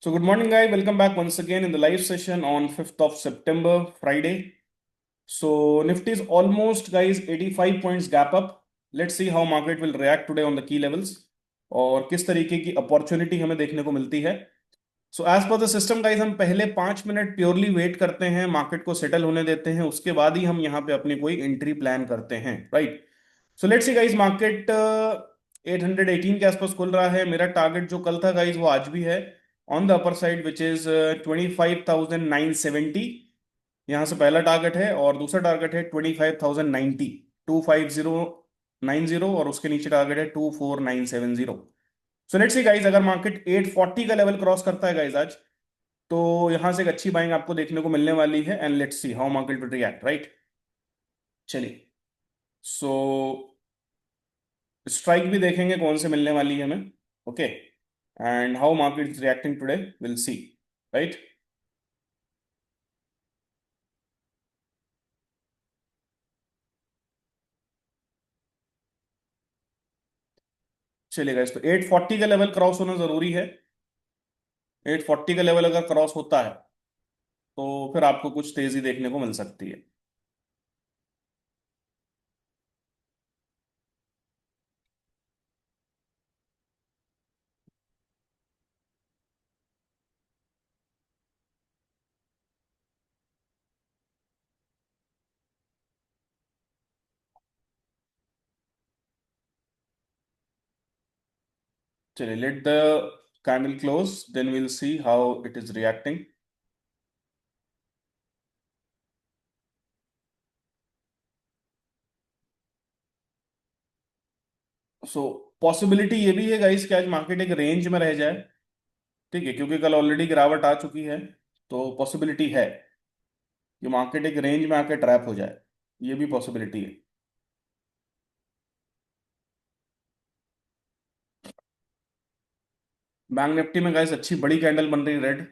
So good morning, guys. Welcome back once again in the live session on 5th of September, Friday. So Nifty is almost, guys, 85 points gap up. Let's see how market will react today on the key levels और किस तरीके की opportunity हमें देखने को मिलती है. So as per the system, guys, हम पहले 5 मिनट प्योरली वेट करते हैं, मार्केट को सेटल होने देते हैं, उसके बाद ही हम यहाँ पे अपनी कोई एंट्री प्लान करते हैं, right. So let's C, guys, market 818 के आसपास खुल रहा है. मेरा टारगेट जो कल था, गाइज, वो आज भी है on the upper side, which is 25,970. यहाँ से पहला टारगेट है और दूसरा टारगेट है 25,090, 25090, और उसके नीचे टारगेट है 24970. सो लेट्स सी, गाइज, अगर मार्केट 840 का लेवल क्रॉस करता है, गाइज, आज, तो यहां से एक अच्छी बाइंग आपको देखने को मिलने वाली है. And let's see how market will react, right. चलिए, सो स्ट्राइक भी देखेंगे कौन से मिलने वाली है हमें. Okay, and how market is reacting today, will see, right. चलिए गाइस, तो 840 का लेवल क्रॉस होना जरूरी है. 840 का लेवल अगर क्रॉस होता है तो फिर आपको कुछ तेजी देखने को मिल सकती है. चलिए, let the candle close, then will see how it is reacting. So possibility ये भी है, गाइस, कि आज मार्केट एक रेंज में रह जाए. ठीक है, क्योंकि कल ऑलरेडी गिरावट आ चुकी है. तो पॉसिबिलिटी है कि मार्केट एक रेंज में आके ट्रैप हो जाए. ये भी पॉसिबिलिटी है. बैंक निफ्टी में, गाइस, अच्छी बड़ी कैंडल बन रही है, रेड.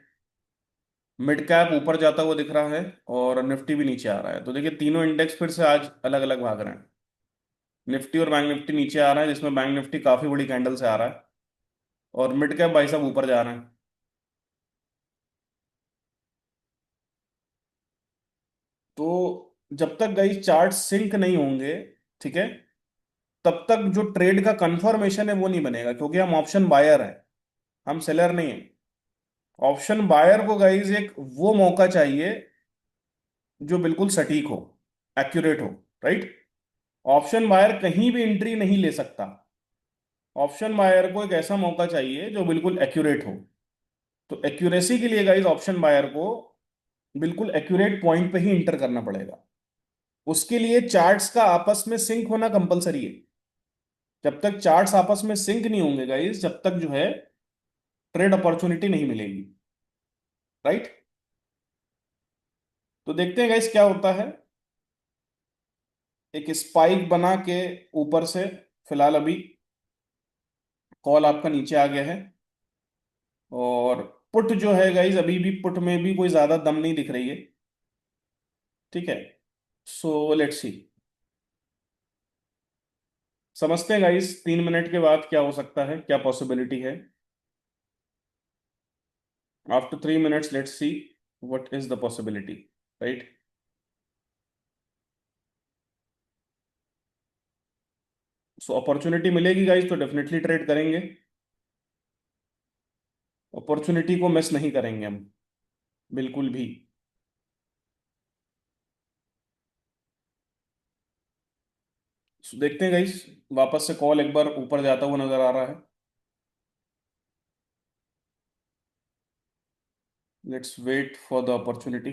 मिड कैप ऊपर जाता हुआ दिख रहा है और निफ्टी भी नीचे आ रहा है. तो देखिए, तीनों इंडेक्स फिर से आज अलग अलग भाग रहे हैं. निफ्टी और बैंक निफ्टी नीचे आ रहा है, जिसमें बैंक निफ्टी काफी बड़ी कैंडल से आ रहा है, और मिड कैप, भाई साहब, ऊपर जा रहे हैं. तो जब तक, गाइस, चार्ट सिंक नहीं होंगे, ठीक है, तब तक जो ट्रेड का कंफर्मेशन है वो नहीं बनेगा, क्योंकि हम ऑप्शन बायर हैं, हम सेलर नहीं है. ऑप्शन बायर को, गाइस, एक वो मौका चाहिए जो बिल्कुल सटीक हो, एक्यूरेट हो, राइट. ऑप्शन बायर कहीं भी एंट्री नहीं ले सकता. ऑप्शन बायर को एक ऐसा मौका चाहिए जो बिल्कुल एक्यूरेट हो. तो एक्यूरेसी के लिए, गाइस, ऑप्शन बायर को बिल्कुल एक्यूरेट पॉइंट पे ही इंटर करना पड़ेगा. उसके लिए चार्ट्स का आपस में सिंक होना कंपलसरी है. जब तक चार्ट्स आपस में सिंक नहीं होंगे, गाइस, जब तक जो है ट्रेड अपॉर्चुनिटी नहीं मिलेगी, राइट. तो देखते हैं, गाइस, क्या होता है. एक स्पाइक बना के ऊपर से, फिलहाल अभी कॉल आपका नीचे आ गया है. और पुट जो है, गाइस, अभी भी पुट में भी कोई ज्यादा दम नहीं दिख रही है. ठीक है. सो लेट्स सी, समझते हैं, गाइस, 3 मिनट के बाद क्या हो सकता है, क्या पॉसिबिलिटी है. After 3 minutes, let's see what is the possibility, right. So opportunity मिलेगी, गाइस, तो डेफिनेटली ट्रेड करेंगे. अपॉर्चुनिटी को मिस नहीं करेंगे हम, बिल्कुल भी. So, देखते हैं, गाइस, वापस से कॉल एक बार ऊपर जाता हुआ नजर आ रहा है. Let's wait for the opportunity.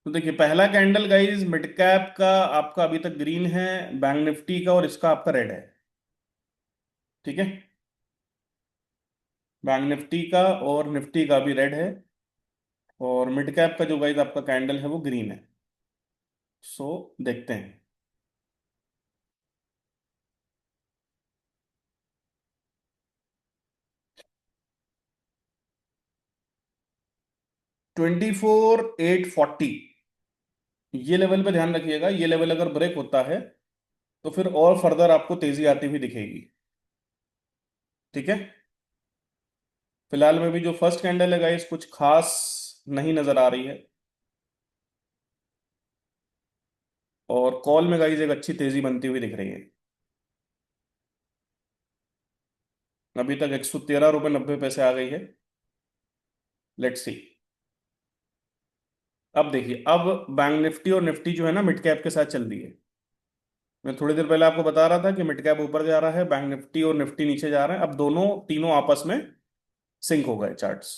तो देखिए, पहला कैंडल, गाइस, मिड कैप का आपका अभी तक ग्रीन है, बैंक निफ्टी का और इसका आपका रेड है. ठीक है, बैंक निफ्टी का और निफ्टी का भी रेड है, और मिड कैप का जो, गाइस, आपका कैंडल है वो ग्रीन है. सो देखते हैं. 24,840. ये लेवल पे ध्यान रखिएगा, ये लेवल अगर ब्रेक होता है तो फिर और फर्दर आपको तेजी आती हुई दिखेगी। ठीक है। फिलहाल में भी जो फर्स्ट कैंडल है गाइस कुछ खास नहीं नजर आ रही है, और कॉल में गाइस एक अच्छी तेजी बनती हुई दिख रही है। अभी तक 113 रुपये 90 पैसे आ गई है। Let's see. अब देखिए, अब बैंक निफ्टी और निफ्टी जो है ना मिड कैप के साथ चल रही है। मैं थोड़ी देर पहले आपको बता रहा था कि मिड कैप ऊपर जा रहा है, बैंक निफ्टी और निफ्टी नीचे जा रहे हैं। अब दोनों तीनों आपस में सिंक हो गए चार्ट्स।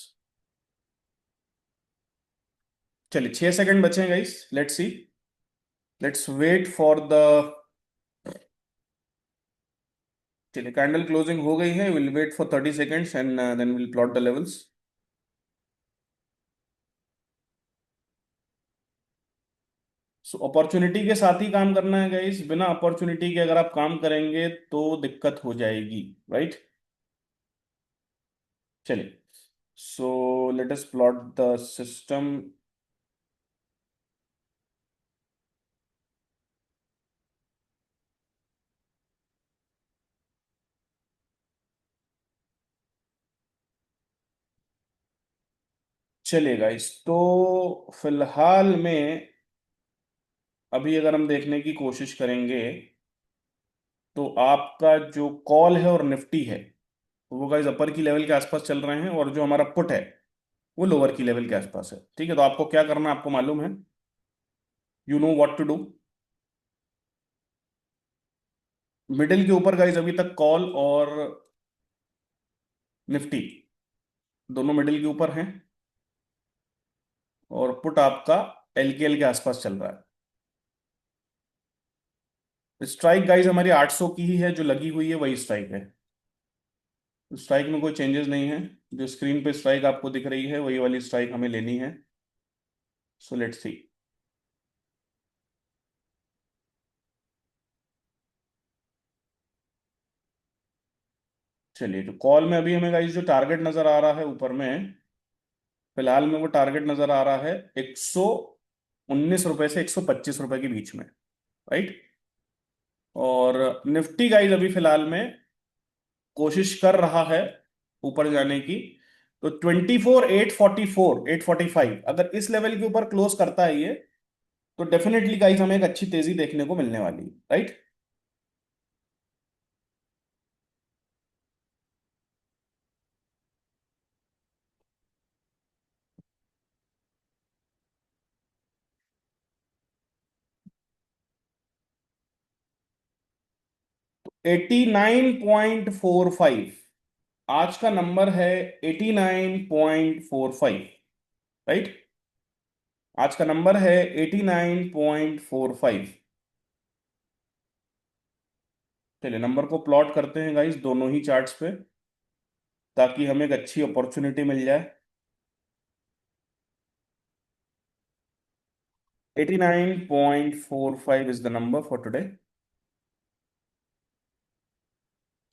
चलिए 6 सेकंड बचे हैं guys, let's see. Let's wait for the, चलिए कैंडल क्लोजिंग हो गई है, will wait for 30 seconds and then will plot the levels. So opportunity के साथ ही काम करना है गाइस, बिना अपॉर्चुनिटी के अगर आप काम करेंगे तो दिक्कत हो जाएगी। राइट। चलिए, so let us plot the system. चलिए गाइस, तो फिलहाल में अभी अगर हम देखने की कोशिश करेंगे तो आपका जो कॉल है और निफ्टी है वो गाइस अपर की लेवल के आसपास चल रहे हैं, और जो हमारा पुट है वो लोअर की लेवल के आसपास है। ठीक है, तो आपको क्या करना है आपको मालूम है, you know what to do. Middle के ऊपर गाइस अभी तक कॉल और निफ्टी दोनों मिडिल के ऊपर हैं, और पुट आपका एलकेएल के आसपास चल रहा है। स्ट्राइक गाइस हमारी 800 की ही है, जो लगी हुई है वही स्ट्राइक है। स्ट्राइक में कोई चेंजेस नहीं है। जो स्क्रीन पे स्ट्राइक आपको दिख रही है वही वाली स्ट्राइक हमें लेनी है। सो लेट्स सी। चलिए, तो कॉल में अभी हमें गाइस जो टारगेट नजर आ रहा है ऊपर में, फिलहाल में वो टारगेट नजर आ रहा है 119 रुपए से 125 रुपए के बीच में। राइट। और निफ्टी गाइस अभी फिलहाल में कोशिश कर रहा है ऊपर जाने की। तो 24,844 845 अगर इस लेवल के ऊपर क्लोज करता है ये, तो डेफिनेटली गाइस हमें एक अच्छी तेजी देखने को मिलने वाली है। राइट। 89.45 आज का नंबर है। 89.45। राइट। आज का नंबर है 89.45। चलिए नंबर को प्लॉट करते हैं गाइस दोनों ही चार्ट्स पे, ताकि हमें एक अच्छी अपॉर्चुनिटी मिल जाए। 89.45 is the number for today.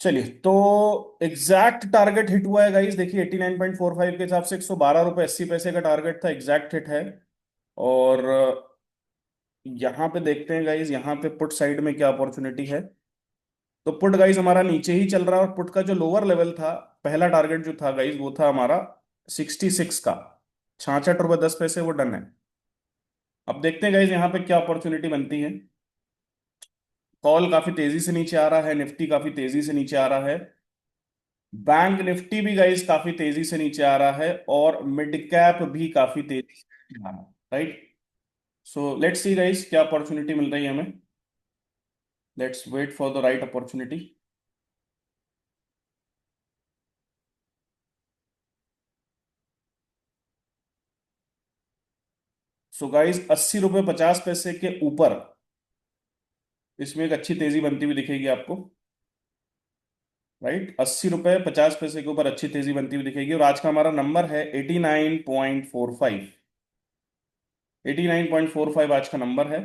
चलिए, तो एग्जैक्ट टारगेट हिट हुआ है गाइस। देखिए 89.45 के हिसाब से 112 रुपये 80 पैसे का टारगेट था, एग्जैक्ट हिट है। और यहाँ पे देखते हैं गाइस, यहाँ पे पुट साइड में क्या अपॉर्चुनिटी है। तो पुट गाइस हमारा नीचे ही चल रहा है, और पुट का जो लोअर लेवल था, पहला टारगेट जो था गाइस वो था हमारा 66 का, 66 रुपये 10 पैसे, वो डन है। अब देखते हैं गाइस यहाँ पे क्या अपॉर्चुनिटी बनती है। कॉल काफी तेजी से नीचे आ रहा है, निफ्टी काफी तेजी से नीचे आ रहा है, बैंक निफ्टी भी गाइस काफी तेजी से नीचे आ रहा है, और मिड कैप भी काफी तेजी से नीचे आ रहा है। Right. So let's see guys क्या अपॉर्चुनिटी मिल रही है हमें। Let's wait for the right opportunity. So guys 80 रुपये 50 पैसे के ऊपर इसमें एक अच्छी तेजी बनती हुई दिखेगी आपको। राइट, 80 रुपये 50 पैसे के ऊपर अच्छी तेजी बनती हुई दिखेगी, और आज का हमारा नंबर है 89.45। 89.45 आज का नंबर है।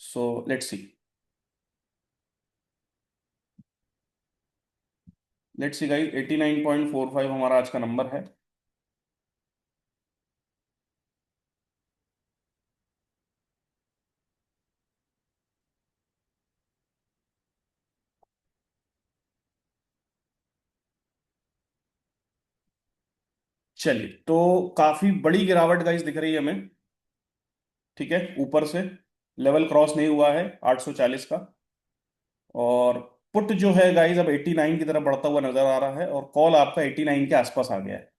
सो let's see. Let's see guys, 89.45 हमारा आज का नंबर है। चलिए, तो काफी बड़ी गिरावट गाइस दिख रही है हमें। ठीक है, ऊपर से लेवल क्रॉस नहीं हुआ है 840 का। और पुट जो है गाइस अब 89 की तरफ बढ़ता हुआ नजर आ रहा है, और कॉल आपका 89 के आसपास आ गया है।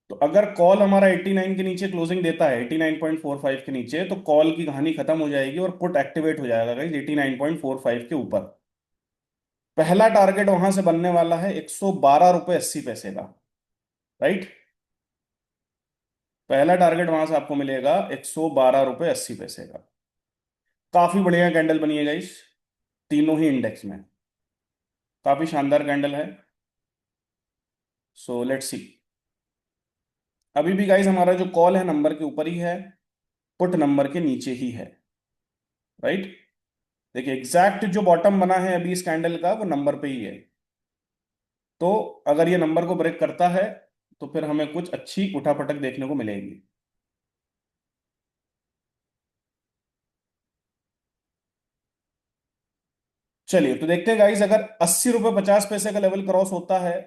तो अगर कॉल हमारा 89 के नीचे क्लोजिंग देता है, 89.45 के नीचे, तो कॉल की कहानी खत्म हो जाएगी और पुट एक्टिवेट हो जाएगा गाइस 89.45 के ऊपर। पहला टारगेट वहां से बनने वाला है 112 रुपये 80 पैसे का। राइट। पहला टारगेट वहां से आपको मिलेगा 112 रुपये 80 पैसे का। काफी बढ़िया कैंडल बनी है गाइस, तीनों ही इंडेक्स में। काफी शानदार कैंडल है। सो लेट्स सी। अभी भी गाइस हमारा जो कॉल है नंबर के ऊपर ही है, पुट नंबर के नीचे ही है। राइट। देखिए, एग्जैक्ट जो बॉटम बना है अभी इस कैंडल का, वो नंबर पे ही है। तो अगर ये नंबर को ब्रेक करता है, तो फिर हमें कुछ अच्छी उठापटक देखने को मिलेगी। चलिए, तो देखते हैं गाइस, अगर 80 रुपये 50 पैसे का लेवल क्रॉस होता है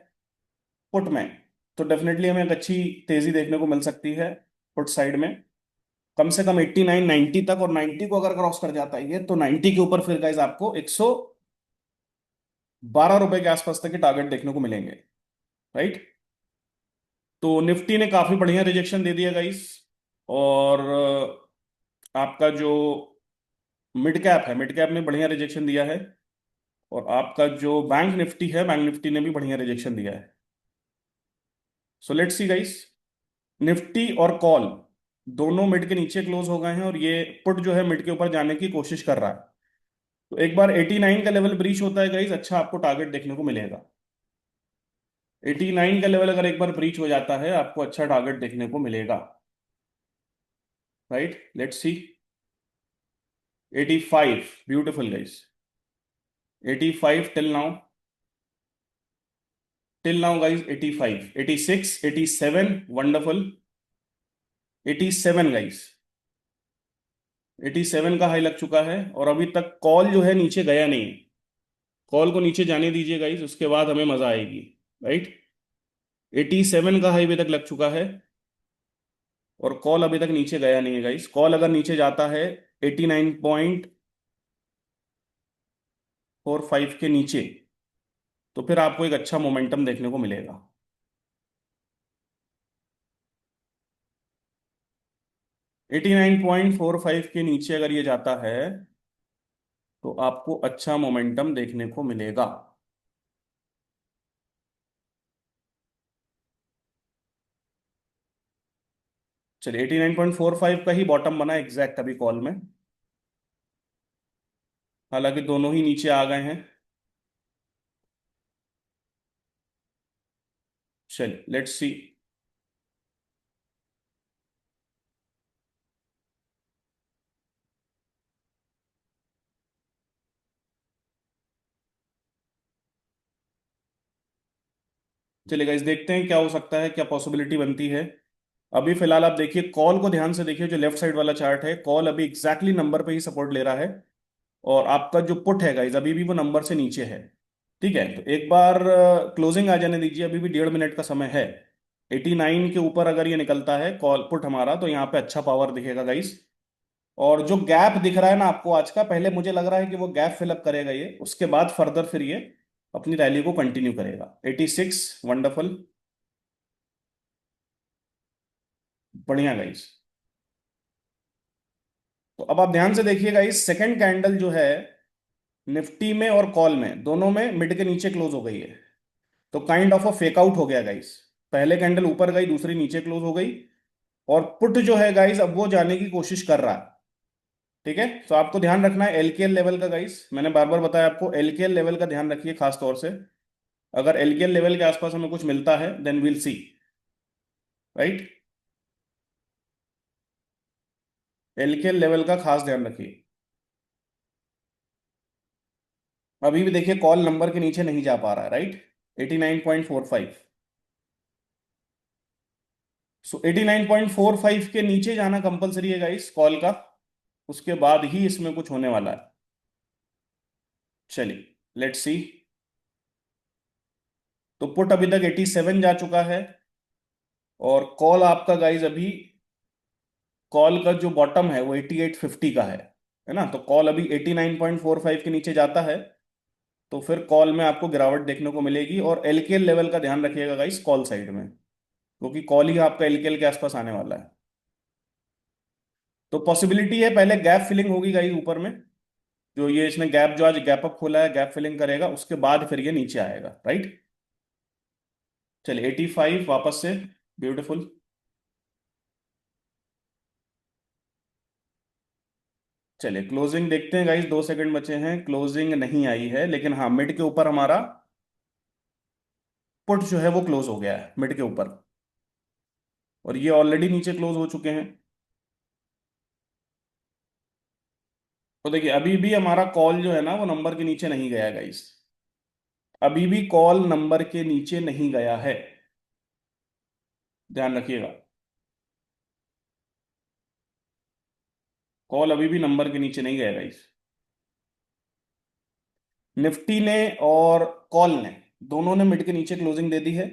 पुट में, तो डेफिनेटली हमें एक अच्छी तेजी देखने को मिल सकती है पुट साइड में। कम से कम 89 90 तक, और 90 को अगर क्रॉस कर जाता है ये, तो 90 के ऊपर फिर गाइस आपको 112 रुपए के आसपास तक के टारगेट देखने को मिलेंगे। राइट। तो निफ्टी ने काफी बढ़िया रिजेक्शन दे दिया गाइस। और आपका जो मिड कैप है, मिड कैप ने बढ़िया रिजेक्शन दिया है। और आपका जो बैंक निफ्टी है, बैंक निफ्टी ने भी बढ़िया रिजेक्शन दिया है। सो लेट्स सी गाइस। निफ्टी और कॉल दोनों मिड के नीचे क्लोज हो गए हैं, और ये पुट जो है मिड के ऊपर जाने की कोशिश कर रहा है। तो एक बार 89 का लेवल ब्रीच होता है गाइस, अच्छा आपको टारगेट देखने को मिलेगा। 89 का लेवल अगर एक बार ब्रीच हो जाता है, आपको अच्छा टारगेट देखने को मिलेगा। Right, let's see. 85, beautiful guys. 85 till now guys, 85, 86, 87, wonderful. 87 guys, 87 का हाई लग चुका है, और अभी तक कॉल जो है नीचे गया नहीं है। कॉल को नीचे जाने दीजिए गाइस, उसके बाद हमें मजा आएगी। राइट। 87 का हाई अभी तक लग चुका है, और कॉल अभी तक नीचे गया नहीं है गाइस। कॉल अगर नीचे जाता है 89.45 के नीचे, तो फिर आपको एक अच्छा मोमेंटम देखने को मिलेगा। 89.45 के नीचे अगर ये जाता है, तो आपको अच्छा मोमेंटम देखने को मिलेगा। चलिए, 89.45 का ही बॉटम बना एग्जैक्ट अभी कॉल में। हालांकि दोनों ही नीचे आ गए हैं। चलिए, लेट्स सी। चलिए गाइस, देखते हैं क्या हो सकता है, क्या पॉसिबिलिटी बनती है। अभी फिलहाल आप देखिए, कॉल को ध्यान से देखिए, जो लेफ्ट साइड वाला चार्ट है, कॉल अभी एग्जैक्टली नंबर पे ही सपोर्ट ले रहा है। और आपका जो पुट है गाइस, अभी भी वो नंबर से नीचे है। ठीक है, तो एक बार क्लोजिंग आ जाने दीजिए, अभी भी 1.5 मिनट का समय है। 89 के ऊपर अगर ये निकलता है कॉल पुट हमारा, तो यहाँ पे अच्छा पावर दिखेगा गाइस। और जो गैप दिख रहा है ना आपको आज का, पहले मुझे लग रहा है कि वो गैप फिलअप करेगा ये, उसके बाद फर्दर फिर ये अपनी रैली को कंटिन्यू करेगा। 86, वंडरफुल। बढ़िया गाइस। तो अब आप ध्यान से देखिएगा, इस सेकंड कैंडल जो है निफ्टी में और कॉल में, दोनों में मिड के नीचे क्लोज हो गई है। तो kind of a fake out हो गया गाइस। पहले कैंडल ऊपर गई, दूसरी नीचे क्लोज हो गई। और पुट जो है गाइस, अब वो जाने की कोशिश कर रहा है। ठीक है, तो आपको ध्यान रखना है एलकेएल लेवल का गाइस, मैंने बार बार बताया आपको, एलकेएल लेवल का ध्यान रखिए खास तौर से। अगर एलकेएल लेवल के आसपास हमें कुछ मिलता है, then will see. Right. LKL level का खास ध्यान रखिए। अभी भी देखिए, कॉल नंबर के नीचे नहीं जा पा रहा है। राइट। 89.45। सो 89.45 के नीचे जाना कंपलसरी है गाइस कॉल का। उसके बाद ही इसमें कुछ होने वाला है। चलिए, लेट्स सी। तो पुट अभी तक 87 जा चुका है, और कॉल आपका गाइज अभी, कॉल का जो बॉटम है वो 8850 का है ना। तो कॉल अभी 89.45 के नीचे जाता है, तो फिर कॉल में आपको गिरावट देखने को मिलेगी। और एलकेएल लेवल का ध्यान रखिएगा गाइस कॉल साइड में, क्योंकि कॉल ही आपका एलकेएल के आसपास आने वाला है। तो पॉसिबिलिटी है पहले गैप फिलिंग होगी गाइस ऊपर में, जो ये इसने गैप, जो आज गैप अप खोला है, गैप फिलिंग करेगा, उसके बाद फिर ये नीचे आएगा, राइट। चलिए 85 वापस से, ब्यूटीफुल। चलिए क्लोजिंग देखते हैं गाइस, 2 सेकंड बचे हैं। क्लोजिंग नहीं आई है, लेकिन हाँ मिड के ऊपर हमारा पुट जो है वो क्लोज हो गया है मिड के ऊपर, और ये ऑलरेडी नीचे क्लोज हो चुके हैं। तो देखिए अभी भी हमारा कॉल जो है ना वो नंबर के नीचे नहीं गया है गाइस, अभी भी कॉल नंबर के नीचे नहीं गया है, ध्यान रखिएगा। कॉल अभी भी नंबर के नीचे नहीं गया गाइस। निफ्टी ने और कॉल ने, दोनों ने मिड के नीचे क्लोजिंग दे दी है,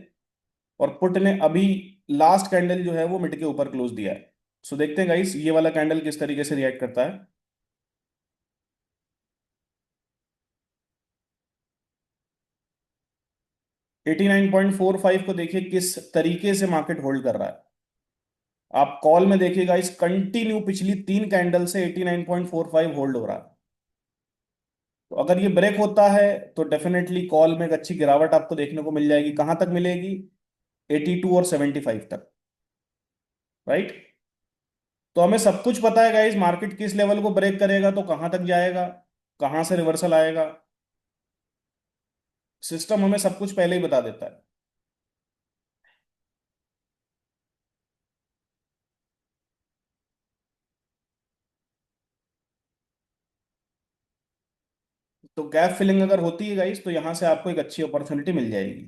और पुट ने अभी लास्ट कैंडल जो है वो मिड के ऊपर क्लोज दिया है। सो देखते हैं गाइस ये वाला कैंडल किस तरीके से रिएक्ट करता है। 89.45 को देखिए किस तरीके से मार्केट होल्ड कर रहा है। आप कॉल में देखिएगा इस कंटिन्यू पिछली 3 कैंडल से 89.45 होल्ड हो रहा है। तो अगर ये ब्रेक होता है तो डेफिनेटली कॉल में एक अच्छी गिरावट आपको देखने को मिल जाएगी। कहां तक मिलेगी? 82 और 75 तक, राइट। तो हमें सब कुछ पता है गाइस, मार्केट किस लेवल को ब्रेक करेगा तो कहां तक जाएगा, कहां से रिवर्सल आएगा। सिस्टम हमें सब कुछ पहले ही बता देता है। तो गैप फिलिंग अगर होती है गाइस तो यहां से आपको एक अच्छी अपॉर्चुनिटी मिल जाएगी।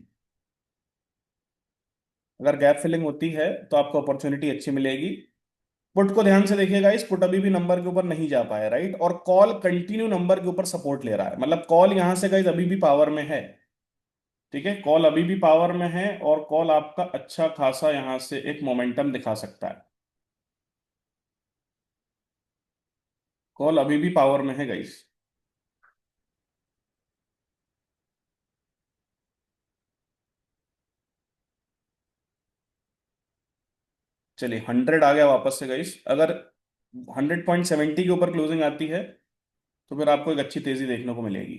अगर गैप फिलिंग होती है तो आपको अपॉर्चुनिटी अच्छी मिलेगी। पुट को ध्यान से देखिएगा, इस पुट अभी भी नंबर के ऊपर नहीं जा पाया, राइट। और कॉल कंटिन्यू नंबर के ऊपर सपोर्ट ले रहा है, मतलब कॉल यहां से गाइस अभी भी पावर में है। ठीक है, कॉल अभी भी पावर में है, और कॉल आपका अच्छा खासा यहां से एक मोमेंटम दिखा सकता है। कॉल अभी भी पावर में है गाइस। चलिए 100 आ गया वापस से गाइस। अगर 100.70 के ऊपर क्लोजिंग आती है तो फिर आपको एक अच्छी तेजी देखने को मिलेगी।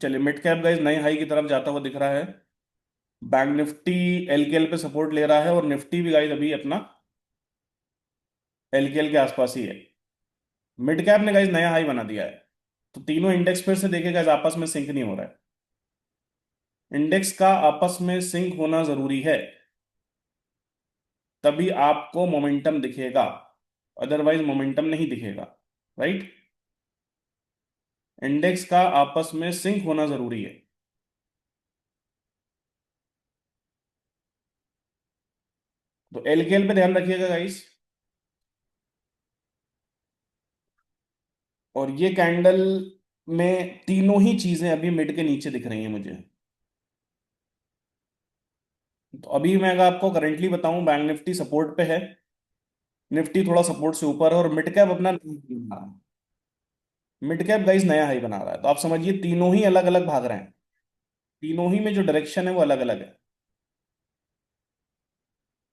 चलिए मिड कैप गाइस नए हाई की तरफ जाता हुआ दिख रहा है। बैंक निफ्टी एलकेएल पे सपोर्ट ले रहा है, और निफ्टी भी गाइस अभी अपना एलकेएल के आसपास ही है। मिड कैप ने गाइस नया हाई बना दिया है। तो तीनों इंडेक्स पे से देखे गाइस आपस में सिंक नहीं हो रहा है। इंडेक्स का आपस में सिंक होना जरूरी है, तभी आपको मोमेंटम दिखेगा, अदरवाइज मोमेंटम नहीं दिखेगा, राइट। इंडेक्स का आपस में सिंक होना जरूरी है। तो एलकेएल पे ध्यान रखिएगा गाइस। और ये कैंडल में तीनों ही चीजें अभी मिड के नीचे दिख रही हैं मुझे। तो अभी मैं अगर आपको करेंटली बताऊं, बैंक निफ्टी सपोर्ट पे है, निफ्टी थोड़ा सपोर्ट से ऊपर है, और मिड कैप अपना मिड कैप गाइस नया हाई बना रहा है। तो आप समझिए तीनों ही अलग अलग भाग रहे हैं, तीनों ही में जो डायरेक्शन है वो अलग अलग है।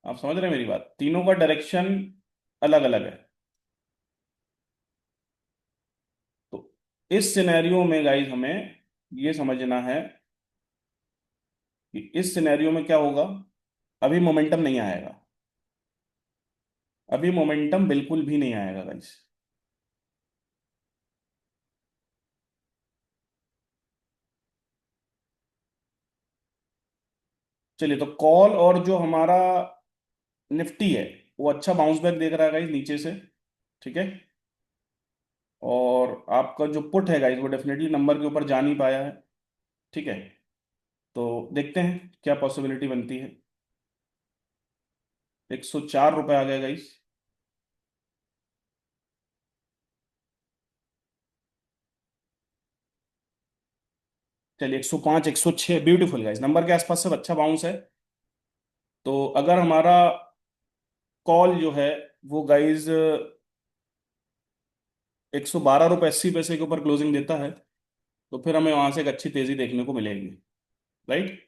आप समझ रहे हैं मेरी बात, तीनों का डायरेक्शन अलग अलग है। तो इस सिनेरियो में गाइस हमें ये समझना है कि इस सिनेरियो में क्या होगा। अभी मोमेंटम नहीं आएगा, अभी मोमेंटम बिल्कुल भी नहीं आएगा गाइस। चलिए तो कॉल और जो हमारा निफ्टी है वो अच्छा बाउंस बैक देख रहा है गाइस नीचे से, ठीक है। और आपका जो पुट है गाइस वो डेफिनेटली नंबर के ऊपर जा नहीं पाया है, ठीक है। तो देखते हैं क्या पॉसिबिलिटी बनती है। 104 रुपये आ गया गाइस। चलिए 105, 106, ब्यूटीफुल गाइस, नंबर के आसपास सब अच्छा बाउंस है। तो अगर हमारा कॉल जो है वो गाइज 112 रुपये 80 पैसे के ऊपर क्लोजिंग देता है, तो फिर हमें वहां से एक अच्छी तेजी देखने को मिलेगी। राइट।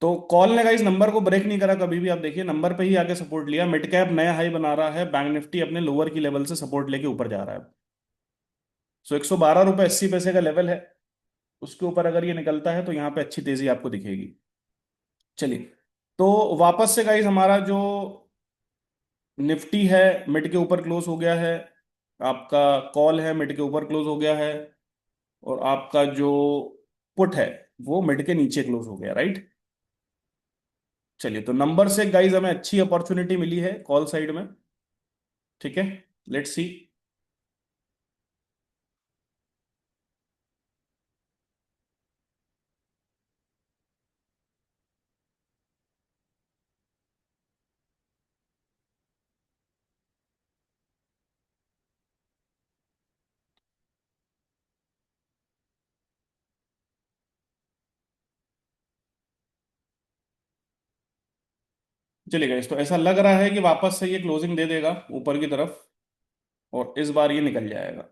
तो कॉल ने गाइस नंबर को ब्रेक नहीं करा कभी भी, आप देखिए नंबर पे ही आके सपोर्ट लिया, मिड कैप नया हाई बना रहा है, बैंक निफ्टी अपने लोअर की लेवल से सपोर्ट लेके ऊपर जा रहा है। सो 112 रुपये 80 पैसे का लेवल है, उसके ऊपर अगर ये निकलता है तो यहाँ पे अच्छी तेजी आपको दिखेगी। चलिए, तो वापस से गाइस हमारा जो निफ्टी है मिड के ऊपर क्लोज हो गया है, आपका कॉल है मिड के ऊपर क्लोज हो गया है, और आपका जो पुट है वो मिड के नीचे क्लोज हो गया। राइट। चलिए, तो नंबर से गाइज हमें अच्छी अपॉर्चुनिटी मिली है कॉल साइड में। ठीक है, लेट्स सी। चलिए गाइज, तो ऐसा लग रहा है कि वापस से ये क्लोजिंग दे देगा ऊपर की तरफ, और इस बार ये निकल जाएगा।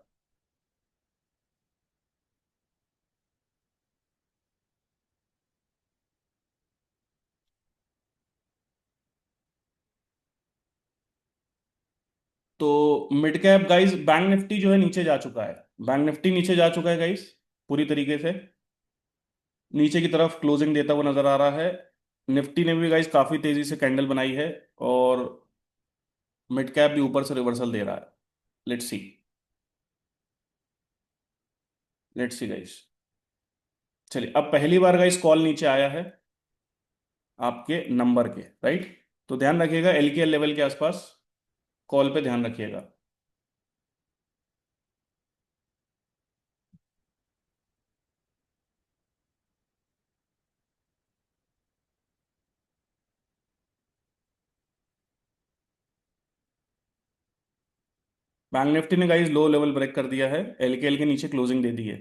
तो mid cap guys bank Nifty जो है नीचे जा चुका है, बैंक निफ्टी नीचे जा चुका है गाइज, पूरी तरीके से नीचे की तरफ क्लोजिंग देता हुआ नजर आ रहा है। निफ्टी ने भी गाइज काफी तेजी से कैंडल बनाई है, और मिड कैप भी ऊपर से रिवर्सल दे रहा है। Let's see, let's see guys. चलिए, अब पहली बार गाइज कॉल नीचे आया है आपके नंबर के। राइट। तो ध्यान रखिएगा एल के एल लेवल के आसपास कॉल पे ध्यान रखिएगा। बैंक निफ्टी ने गाइस लो लेवल ब्रेक कर दिया है, एल के नीचे क्लोजिंग दे दी है,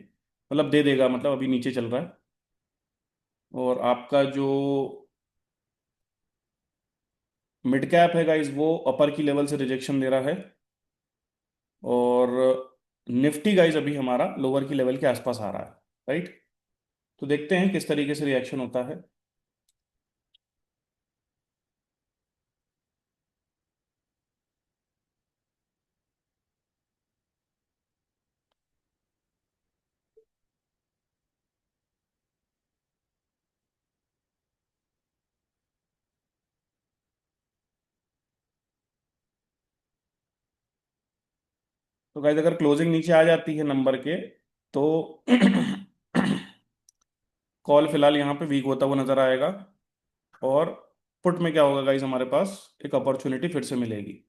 मतलब दे देगा, मतलब अभी नीचे चल रहा है। और आपका जो मिड कैप है गाइस वो अपर की लेवल से रिजेक्शन दे रहा है, और निफ्टी गाइस अभी हमारा लोअर की लेवल के आसपास आ रहा है। राइट। तो देखते हैं किस तरीके से रिएक्शन होता है। तो गाइस अगर क्लोजिंग नीचे आ जाती है नंबर के, तो कॉल फिलहाल यहाँ पे वीक होता हुआ नजर आएगा, और पुट में क्या होगा गाइस, हमारे पास एक अपॉर्चुनिटी फिर से मिलेगी।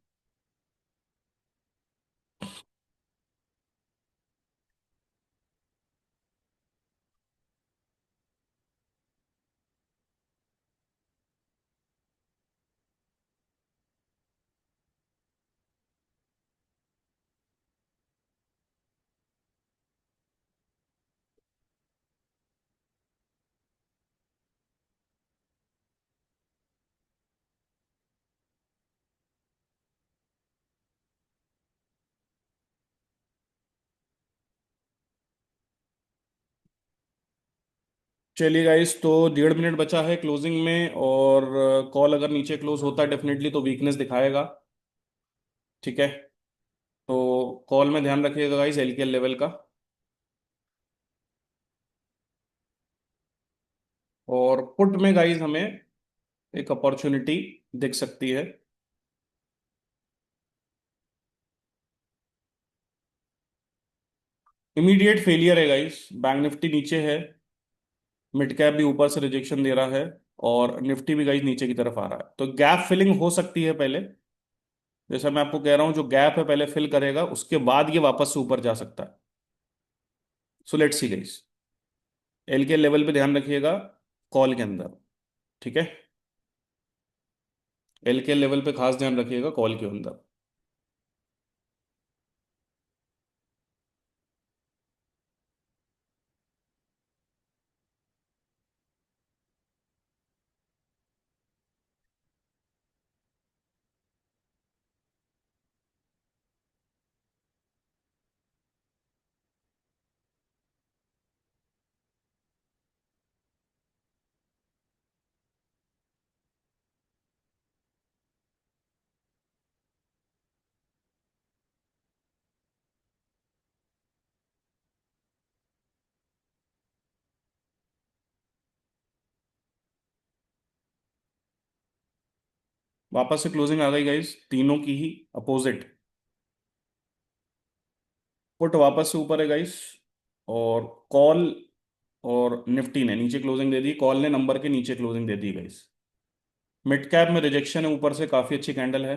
चलिए गाइस, तो 1.5 मिनट बचा है क्लोजिंग में, और कॉल अगर नीचे क्लोज होता है डेफिनेटली तो वीकनेस दिखाएगा। ठीक है। तो कॉल में ध्यान रखिएगा गाइस एल के एल लेवल का, और पुट में गाइस हमें एक अपॉर्चुनिटी दिख सकती है। इमीडिएट फेलियर है गाइस, बैंक निफ्टी नीचे है, मिड कैप भी ऊपर से रिजेक्शन दे रहा है, और निफ्टी भी गाइस नीचे की तरफ आ रहा है, तो गैप फिलिंग हो सकती है पहले। जैसा मैं आपको कह रहा हूँ, जो गैप है पहले फिल करेगा, उसके बाद ये वापस से ऊपर जा सकता है। सो लेट्स सी गाइस, एल के लेवल पे ध्यान रखिएगा कॉल के अंदर। ठीक है, एल के लेवल पे खास ध्यान रखिएगा कॉल के अंदर। वापस से क्लोजिंग आ गई गाइस, तीनों की ही अपोजिट। पुट वापस से ऊपर है गाइस, और कॉल और निफ्टी ने नीचे क्लोजिंग दे दी, कॉल ने नंबर के नीचे क्लोजिंग दे दी गाइस। मिड कैप में रिजेक्शन है ऊपर से, काफी अच्छी कैंडल है।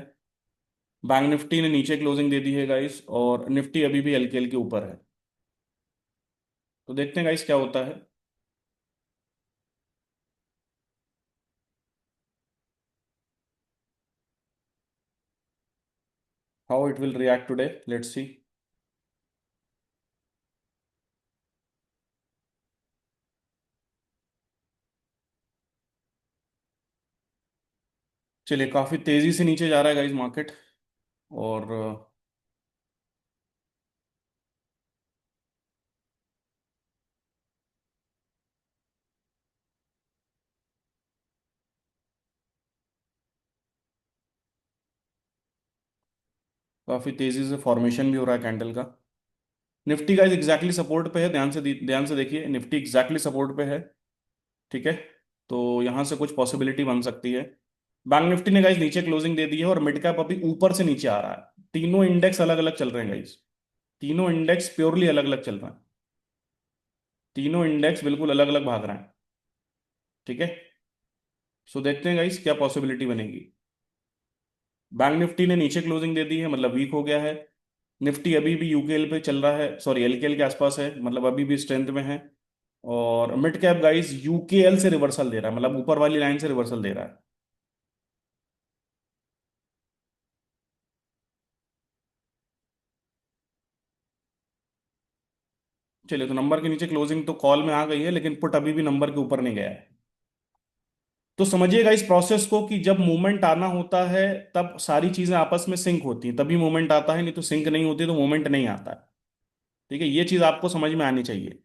बैंक निफ्टी ने नीचे क्लोजिंग दे दी है गाइस, और निफ्टी अभी भी एलकेएल के ऊपर है। तो देखते हैं गाइस क्या होता है। How it will react today, let's see. चलिए, काफी तेजी से नीचे जा रहा है गाइस मार्केट। और काफी तेजी से फॉर्मेशन भी हो रहा है कैंडल का। निफ्टी गाइस एग्जैक्टली सपोर्ट पे है, ध्यान से देखिए, निफ्टी एग्जैक्टली सपोर्ट पे है। ठीक है, तो यहाँ से कुछ पॉसिबिलिटी बन सकती है। बैंक निफ्टी ने गाइस नीचे क्लोजिंग दे दी है, और मिड कैप अभी ऊपर से नीचे आ रहा है। तीनों इंडेक्स अलग अलग चल रहे हैं गाइस, तीनों इंडेक्स प्योरली अलग अलग चल रहे हैं। तीनों इंडेक्स बिल्कुल अलग अलग भाग रहे हैं। ठीक है, सो देखते हैं गाइस क्या पॉसिबिलिटी बनेगी। बैंक निफ्टी ने नीचे क्लोजिंग दे दी है, मतलब वीक हो गया है। निफ्टी अभी भी यूकेएल पे चल रहा है, सॉरी एलकेएल के आसपास है, मतलब अभी भी स्ट्रेंथ में है। और मिड कैप गाइस यूकेएल से रिवर्सल दे रहा है, मतलब ऊपर वाली लाइन से रिवर्सल दे रहा है। चलिए, तो नंबर के नीचे क्लोजिंग तो कॉल में आ गई है, लेकिन पुट अभी भी नंबर के ऊपर नहीं गया है। तो समझिएगा इस प्रोसेस को, कि जब मूवमेंट आना होता है तब सारी चीजें आपस में सिंक होती हैं, तभी मूवमेंट आता है, नहीं तो सिंक नहीं होती तो मूवमेंट नहीं आता है। ठीक है, ये चीज आपको समझ में आनी चाहिए।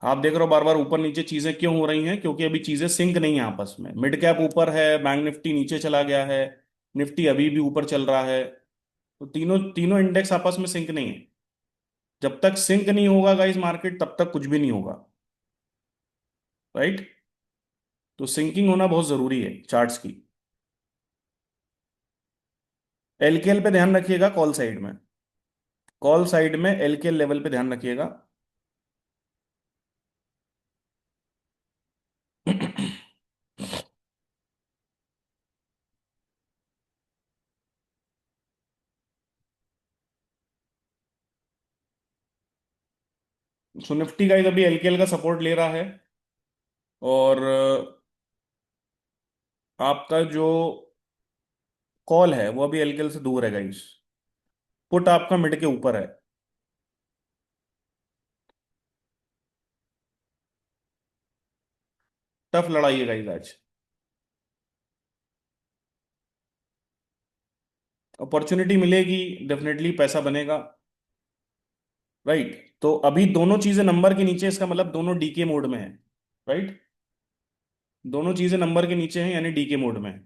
आप देख रहे हो बार बार ऊपर नीचे चीजें क्यों हो रही हैं, क्योंकि अभी चीजें सिंक नहीं है आपस में। मिड कैप ऊपर है, बैंक निफ्टी नीचे चला गया है, निफ्टी अभी भी ऊपर चल रहा है। तो तीनों तीनों इंडेक्स आपस में सिंक नहीं है। जब तक सिंक नहीं होगा गाइस मार्केट, तब तक कुछ भी नहीं होगा। राइट। तो सिंकिंग होना बहुत जरूरी है चार्ट्स की। एलकेएल पे ध्यान रखिएगा, कॉल साइड में। कॉल साइड में एलकेएल लेवल पे ध्यान रखिएगा। सो निफ्टी गाइस अभी एलकेएल का सपोर्ट ले रहा है। और आपका जो कॉल है वो अभी एलकेएल से दूर है गाइस। पुट आपका मिड के ऊपर है। टफ लड़ाई है गाइस आज। अपॉर्चुनिटी मिलेगी, डेफिनेटली पैसा बनेगा। राइट, तो अभी दोनों चीजें नंबर के नीचे, इसका मतलब दोनों डीके मोड में है। राइट, दोनों चीजें नंबर के नीचे हैं, यानी डीके मोड में है।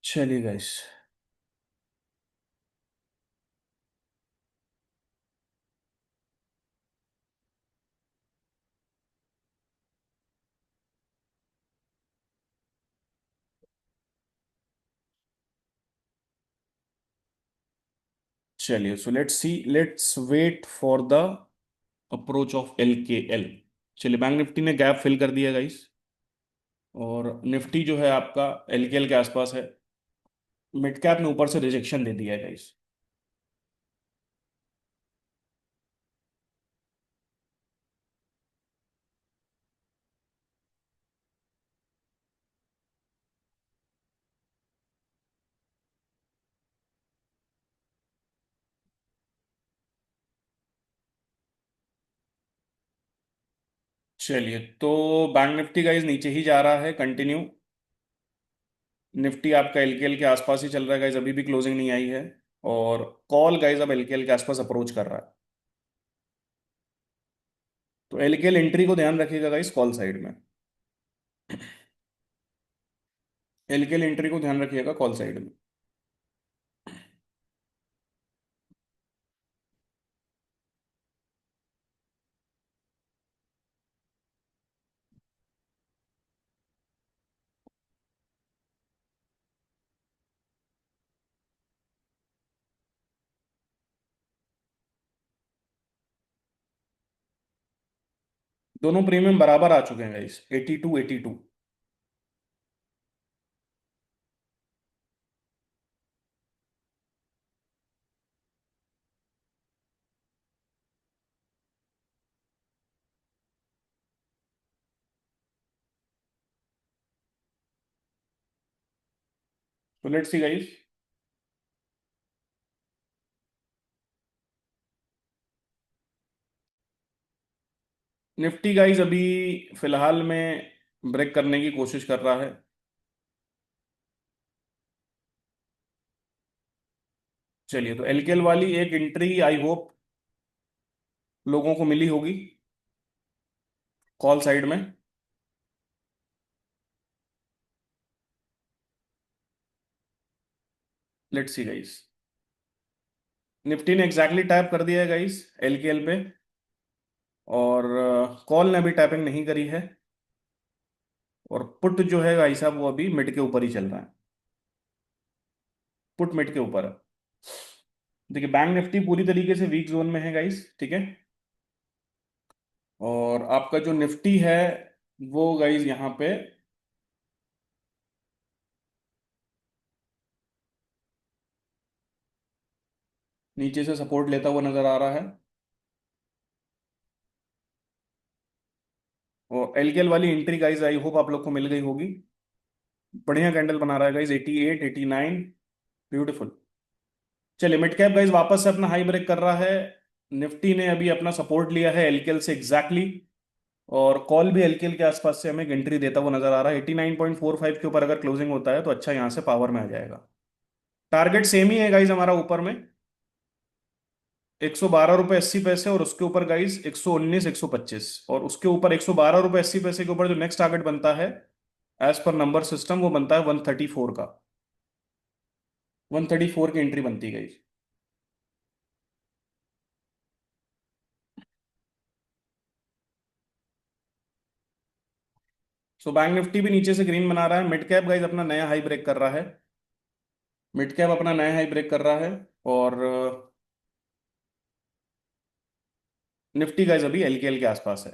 चलिए गाइस। चलिए, so let's see, let's wait for the approach of LKL. चलिए, बैंक निफ्टी ने गैप फिल कर दिया गाइस, और निफ्टी जो है आपका एलकेएल के आसपास है। मिड कैप ने ऊपर से रिजेक्शन दे दिया है गाइस। चलिए, तो बैंक निफ्टी गाइस नीचे ही जा रहा है कंटिन्यू। निफ्टी आपका एलकेएल के आसपास ही चल रहा है गाइस, अभी भी क्लोजिंग नहीं आई है। और कॉल गाइस अब एलकेएल के आसपास अप्रोच कर रहा है। तो एलकेएल एंट्री को ध्यान रखिएगा गाइस, कॉल साइड में। एलकेएल एंट्री को ध्यान रखिएगा कॉल साइड में। दोनों प्रीमियम बराबर आ चुके हैं गाइस, 82 82। तो let's see guys. Nifty guys अभी फिलहाल में ब्रेक करने की कोशिश कर रहा है। चलिए, तो एलकेएल वाली एक एंट्री आई होप लोगों को मिली होगी कॉल साइड में। Let's see guys. निफ्टी ने एग्जैक्टली टैप कर दिया है गाइस एलकेएल पे, और कॉल ने अभी टैपिंग नहीं करी है। और पुट जो है भाई साहब वो अभी मिड के ऊपर ही चल रहा है। पुट मिड के ऊपर है। देखिए, बैंक निफ्टी पूरी तरीके से वीक जोन में है गाइस, ठीक है। और आपका जो निफ्टी है वो गाइस यहाँ पे नीचे से सपोर्ट लेता हुआ नजर आ रहा है। और एलकेएल वाली एंट्री गाइस आई होप आप लोग को मिल गई होगी। बढ़िया कैंडल बना रहा है गाइस, 88 89। ब्यूटीफुल। चलिए, मिड कैप गाइस वापस से अपना हाई ब्रेक कर रहा है। निफ्टी ने अभी अपना सपोर्ट लिया है एलकेएल से एग्जैक्टली। और कॉल भी एलकेएल के आसपास से हमें एंट्री देता हुआ नजर आ रहा है। 89.45 के ऊपर अगर क्लोजिंग होता है तो अच्छा यहाँ से पावर में आ जाएगा। टारगेट सेम ही है गाइज हमारा ऊपर में, 112 रुपये 80 पैसे, और उसके ऊपर गाइज 119 125, और उसके ऊपर 112 रुपये 80 पैसे के ऊपर जो नेक्स्ट टारगेट बनता है एज पर नंबर सिस्टम वो बनता है 134 का। 134 की एंट्री बनती है गाइज। सो बैंक निफ्टी भी नीचे से ग्रीन बना रहा है। मिड कैप गाइज अपना नया हाई ब्रेक कर रहा है। मिड कैप अपना नया हाई ब्रेक कर रहा है। और निफ्टी गाइज अभी एलकेएल के आसपास है।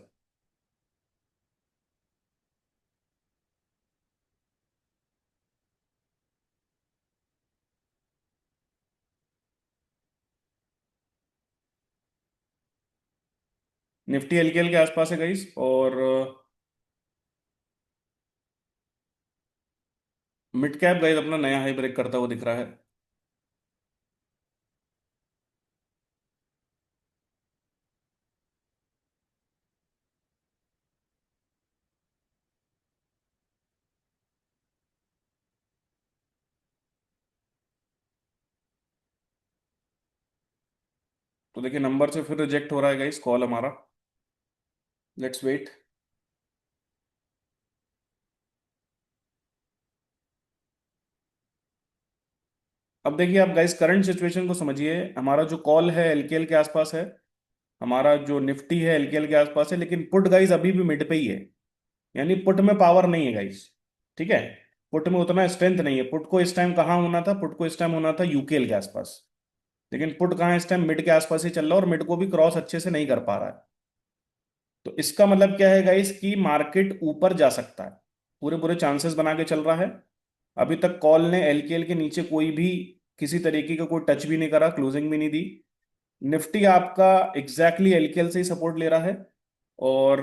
निफ्टी एलकेएल के आसपास है गाइज। और मिड कैप गाइज अपना नया हाई ब्रेक करता हुआ दिख रहा है। तो देखिए, नंबर से फिर रिजेक्ट हो रहा है गाइस कॉल हमारा। Let's wait. अब देखिए आप गाइस करंट सिचुएशन को समझिए। हमारा जो कॉल है एलकेएल के आसपास है, हमारा जो निफ्टी है एलकेएल के आसपास है, लेकिन पुट गाइस अभी भी मिड पे ही है। यानी पुट में पावर नहीं है गाइस, ठीक है। पुट में उतना स्ट्रेंथ नहीं है। पुट को इस टाइम कहाँ होना था? पुट को इस टाइम होना था यूकेएल के आसपास। लेकिन पुट कहाँ इस टाइम मिड के आसपास ही चल रहा है, और मिड को भी क्रॉस अच्छे से नहीं कर पा रहा है। तो इसका मतलब क्या है गाइस कि मार्केट ऊपर जा सकता है। पूरे पूरे चांसेस बना के चल रहा है। अभी तक कॉल ने एलकेएल के नीचे कोई भी किसी तरीके का कोई टच भी नहीं करा, क्लोजिंग भी नहीं दी। निफ्टी आपका एग्जैक्टली एलकेएल से ही सपोर्ट ले रहा है। और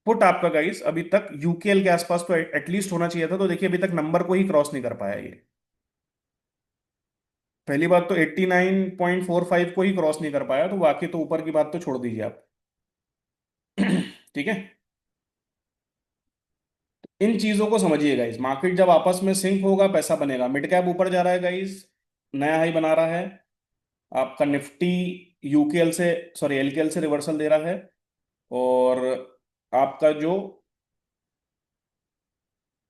पुट आपका गाइस अभी तक यूकेएल के आसपास तो एटलीस्ट होना चाहिए था। तो देखिए, अभी तक नंबर को ही क्रॉस नहीं कर पाया ये। पहली बात तो 89.45 को ही क्रॉस नहीं कर पाया, तो बाकी तो ऊपर की बात तो छोड़ दीजिए आप। ठीक है। इन चीजों को समझिए गाइस। मार्केट जब आपस में सिंक होगा पैसा बनेगा। मिड कैप ऊपर जा रहा है गाइस, नया हाई बना रहा है। आपका निफ्टी यूकेएल से, सॉरी एलकेएल से रिवर्सल दे रहा है। और आपका जो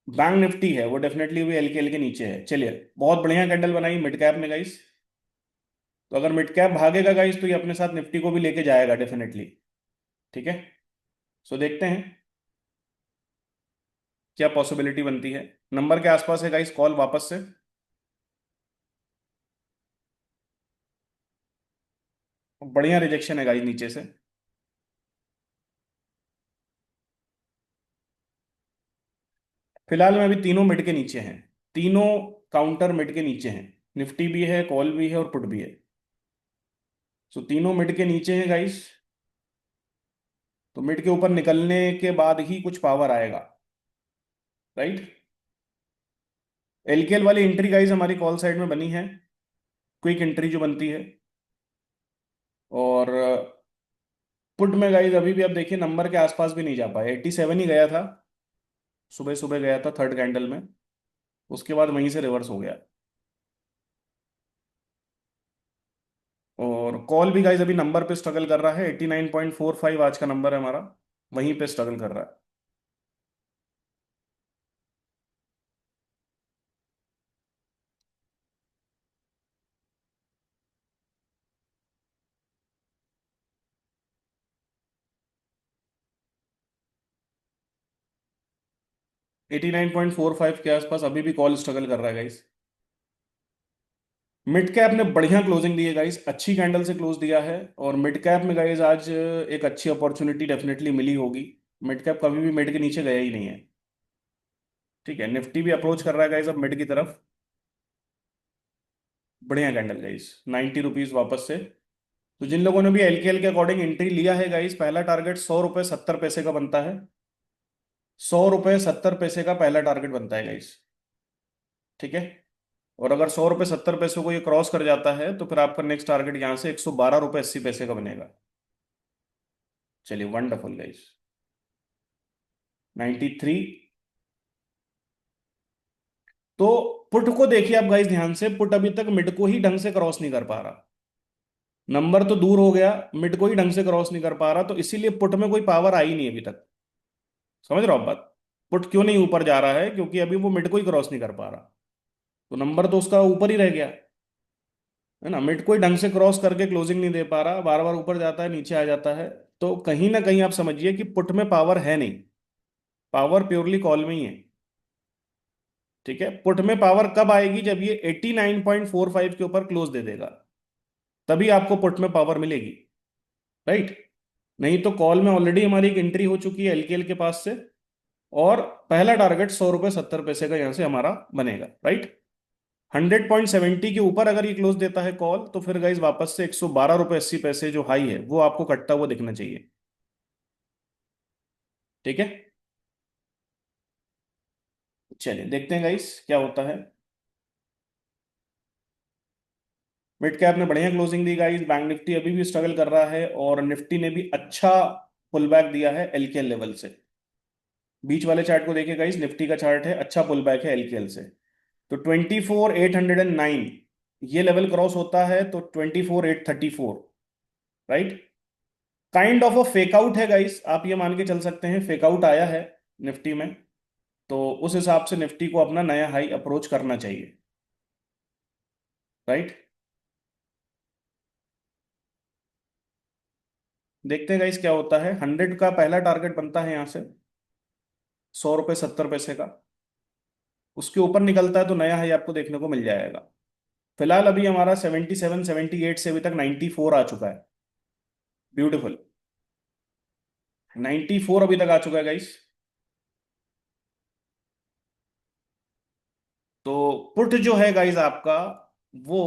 बैंक निफ्टी है वो डेफिनेटली भी एलकेएल के नीचे है। चलिए, बहुत बढ़िया कैंडल बनाई मिड कैप में गाइस। तो अगर मिड कैप भागेगा गाइस तो ये अपने साथ निफ्टी को भी लेके जाएगा डेफिनेटली। ठीक है। सो देखते हैं क्या पॉसिबिलिटी बनती है। नंबर के आसपास है गाइस कॉल वापस से। बढ़िया रिजेक्शन है गाइस नीचे से। फिलहाल में अभी तीनों मिड के नीचे हैं। तीनों काउंटर मिड के नीचे हैं। निफ्टी भी है, कॉल भी है और पुट भी है। सो तीनों मिड के नीचे हैं गाइस। तो मिड के ऊपर निकलने के बाद ही कुछ पावर आएगा। राइट। एलकेएल वाली एंट्री गाइस हमारी कॉल साइड में बनी है। क्विक एंट्री जो बनती है। और पुट में गाइस अभी भी आप देखिए नंबर के आसपास भी नहीं जा पाया, 87 ही गया था। सुबह सुबह गया था थर्ड कैंडल में। उसके बाद वहीं से रिवर्स हो गया। और कॉल भी गाइस अभी नंबर पे स्ट्रगल कर रहा है, 89.45 आज का नंबर है हमारा। वहीं पे स्ट्रगल कर रहा है। 89.45 के आसपास अभी भी कॉल स्ट्रगल कर रहा है गाइस। मिड कैप ने बढ़िया क्लोजिंग दी है गाइस, अच्छी कैंडल से क्लोज दिया है। और मिड कैप में गाइस आज एक अच्छी अपॉर्चुनिटी डेफिनेटली मिली होगी। मिड कैप कभी भी मिड के नीचे गया ही नहीं है। ठीक है, निफ्टी भी अप्रोच कर रहा है गाइस अब मिड की तरफ। बढ़िया कैंडल गाइस, 90 रुपीज वापस से। तो जिन लोगों ने भी एलकेएल के अकॉर्डिंग एंट्री लिया है गाइस, पहला टारगेट 100 रुपये 70 पैसे का बनता है। 100 रुपये 70 पैसे का पहला टारगेट बनता है गाइस। ठीक है। और अगर 100 रुपये 70 पैसे को ये क्रॉस कर जाता है तो फिर आपका नेक्स्ट टारगेट यहाँ से 112 रुपये 80 पैसे का बनेगा। चलिए, वंडरफुल गाइस। 93। तो पुट को देखिए आप गाइस ध्यान से, पुट अभी तक मिड को ही ढंग से क्रॉस नहीं कर पा रहा। नंबर तो दूर हो गया, मिड को ही ढंग से क्रॉस नहीं कर पा रहा, तो इसीलिए पुट में कोई पावर आई नहीं अभी तक। समझ रहे हो आप बात। पुट क्यों नहीं ऊपर जा रहा है, क्योंकि अभी वो मिड को ही क्रॉस नहीं कर पा रहा। तो नंबर तो उसका ऊपर ही रह गया है ना। मिड को ही ढंग से क्रॉस करके क्लोजिंग नहीं दे पा रहा, बार बार ऊपर जाता है नीचे आ जाता है। तो कहीं ना कहीं आप समझिए कि पुट में पावर है नहीं। पावर प्योरली कॉल में ही है। ठीक है, पुट में पावर कब आएगी, जब ये 89.45 के ऊपर क्लोज दे देगा, तभी आपको पुट में पावर मिलेगी। राइट। नहीं तो कॉल में ऑलरेडी हमारी एक एंट्री हो चुकी है एलकेएल के पास से। और पहला टारगेट 100 रुपये 70 पैसे का यहां से हमारा बनेगा। राइट। 100.70 के ऊपर अगर ये क्लोज देता है कॉल तो फिर गाइज वापस से 112 रुपये 80 पैसे जो हाई है वो आपको कटता हुआ दिखना चाहिए। ठीक है। चलिए देखते हैं गाइस क्या होता है। मिड कैप ने बढ़िया क्लोजिंग दी गाइस, बैंक निफ्टी अभी भी स्ट्रगल कर रहा है और निफ्टी ने भी अच्छा पुल बैक दिया है एलकेएल लेवल से। बीच वाले चार्ट को देखिए गाइस, निफ्टी का चार्ट है, अच्छा पुल बैक है एलकेएल से। तो 24,809 ये लेवल क्रॉस होता है तो 24,834। Right. Kind of a fake out है गाइस, आप ये मान के चल सकते हैं फेक आउट आया है निफ्टी में। तो उस हिसाब से निफ्टी को अपना नया हाई अप्रोच करना चाहिए। राइट। देखते हैं गाइस क्या होता है। 100 का पहला टारगेट बनता है यहाँ से 100 रुपये 70 पैसे का। उसके ऊपर निकलता है तो नया हाई आपको देखने को मिल जाएगा। फिलहाल अभी हमारा 77 78 से अभी तक 94 आ चुका है। ब्यूटीफुल। 94 अभी तक आ चुका है गाइस। तो पुट जो है गाइस आपका, वो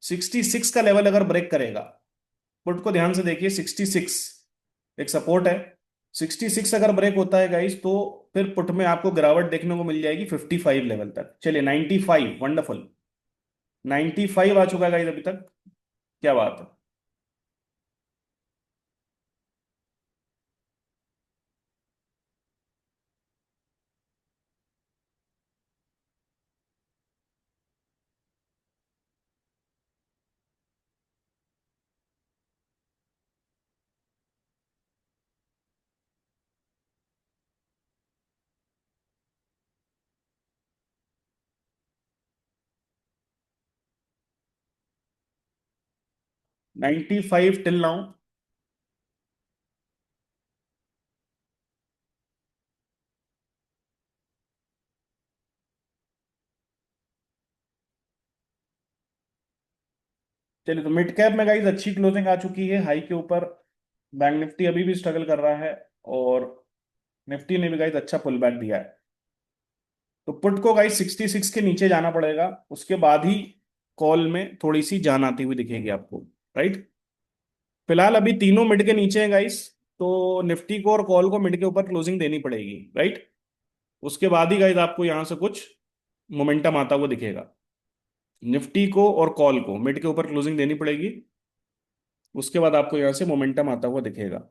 66 का लेवल अगर ब्रेक करेगा, पुट को ध्यान से देखिए, 66 एक सपोर्ट है। 66 अगर ब्रेक होता है गाइस तो फिर पुट में आपको गिरावट देखने को मिल जाएगी 55 लेवल तक। चलिए 95, वंडरफुल। 95 आ चुका है गाइस अभी तक। क्या बात है। 95 टिल नाउ। चलिए, तो मिड कैप में गाइस अच्छी क्लोजिंग आ चुकी है हाई के ऊपर। बैंक निफ्टी अभी भी स्ट्रगल कर रहा है, और निफ्टी ने भी गाइस अच्छा पुल बैक दिया है। तो पुट को गाइस 66 के नीचे जाना पड़ेगा, उसके बाद ही कॉल में थोड़ी सी जान आती हुई दिखेगी आपको। राइट। फिलहाल अभी तीनों मिड के नीचे हैं गाइस, तो निफ्टी को और कॉल को मिड के ऊपर क्लोजिंग देनी पड़ेगी। राइट। उसके बाद ही गाइस आपको यहां से कुछ मोमेंटम आता हुआ दिखेगा। निफ्टी को और कॉल को मिड के ऊपर क्लोजिंग देनी पड़ेगी, उसके बाद आपको यहां से मोमेंटम आता हुआ दिखेगा।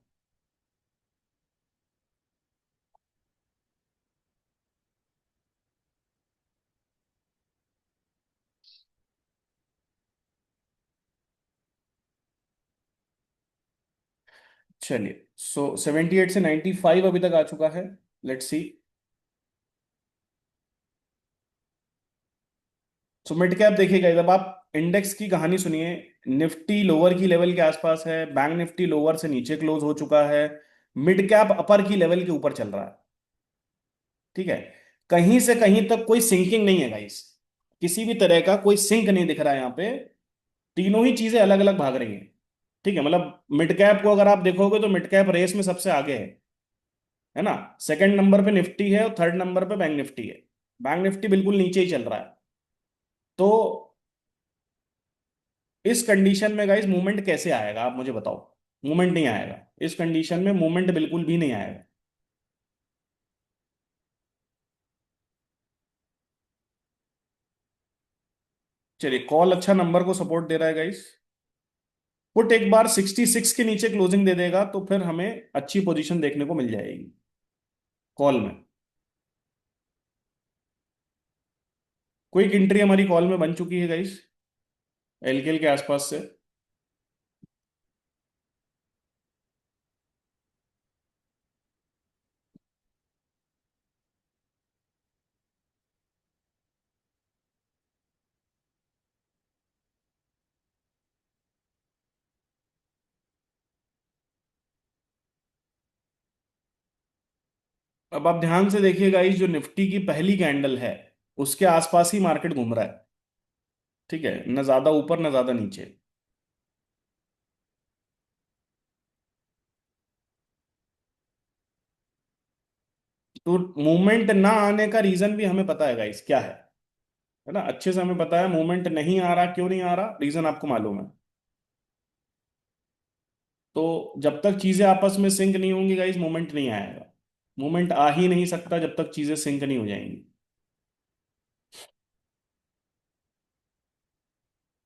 चलिए, सो 78 से 95 अभी तक आ चुका है। Let's see. So mid cap देखिएगा, जब आप इंडेक्स की कहानी सुनिए, निफ्टी लोअर की लेवल के आसपास है, बैंक निफ्टी लोअर से नीचे क्लोज हो चुका है, मिड कैप अपर की लेवल के ऊपर चल रहा है। ठीक है। कहीं से कहीं तक कोई सिंकिंग नहीं है गाइस, किसी भी तरह का कोई सिंक नहीं दिख रहा है यहाँ पे। तीनों ही चीजें अलग अलग भाग रही हैं। ठीक है, मतलब मिड कैप को अगर आप देखोगे तो मिड कैप रेस में सबसे आगे है ना। सेकंड नंबर पे निफ्टी है और थर्ड नंबर पे बैंक निफ्टी है। बैंक निफ्टी बिल्कुल नीचे ही चल रहा है। तो इस कंडीशन में गाइस मूवमेंट कैसे आएगा, आप मुझे बताओ। मूवमेंट नहीं आएगा, इस कंडीशन में मूवमेंट बिल्कुल भी नहीं आएगा। चलिए, कॉल अच्छा नंबर को सपोर्ट दे रहा है गाइस। पुट एक बार 66 के नीचे क्लोजिंग दे देगा तो फिर हमें अच्छी पोजीशन देखने को मिल जाएगी कॉल में। क्विक एंट्री हमारी कॉल में बन चुकी है गाइस, एलकेएल के आसपास से। अब आप ध्यान से देखिए गाइस, जो निफ्टी की पहली कैंडल है उसके आसपास ही मार्केट घूम रहा है। ठीक है, न ज्यादा ऊपर न ज्यादा नीचे। तो मूवमेंट ना आने का रीजन भी हमें पता है गाइस क्या है ना। अच्छे से हमें पता है मूवमेंट नहीं आ रहा, क्यों नहीं आ रहा, रीजन आपको मालूम है। तो जब तक चीजें आपस में सिंक नहीं होंगी गाइस, मूवमेंट नहीं आएगा। मूवमेंट आ ही नहीं सकता जब तक चीजें सिंक नहीं हो जाएंगी।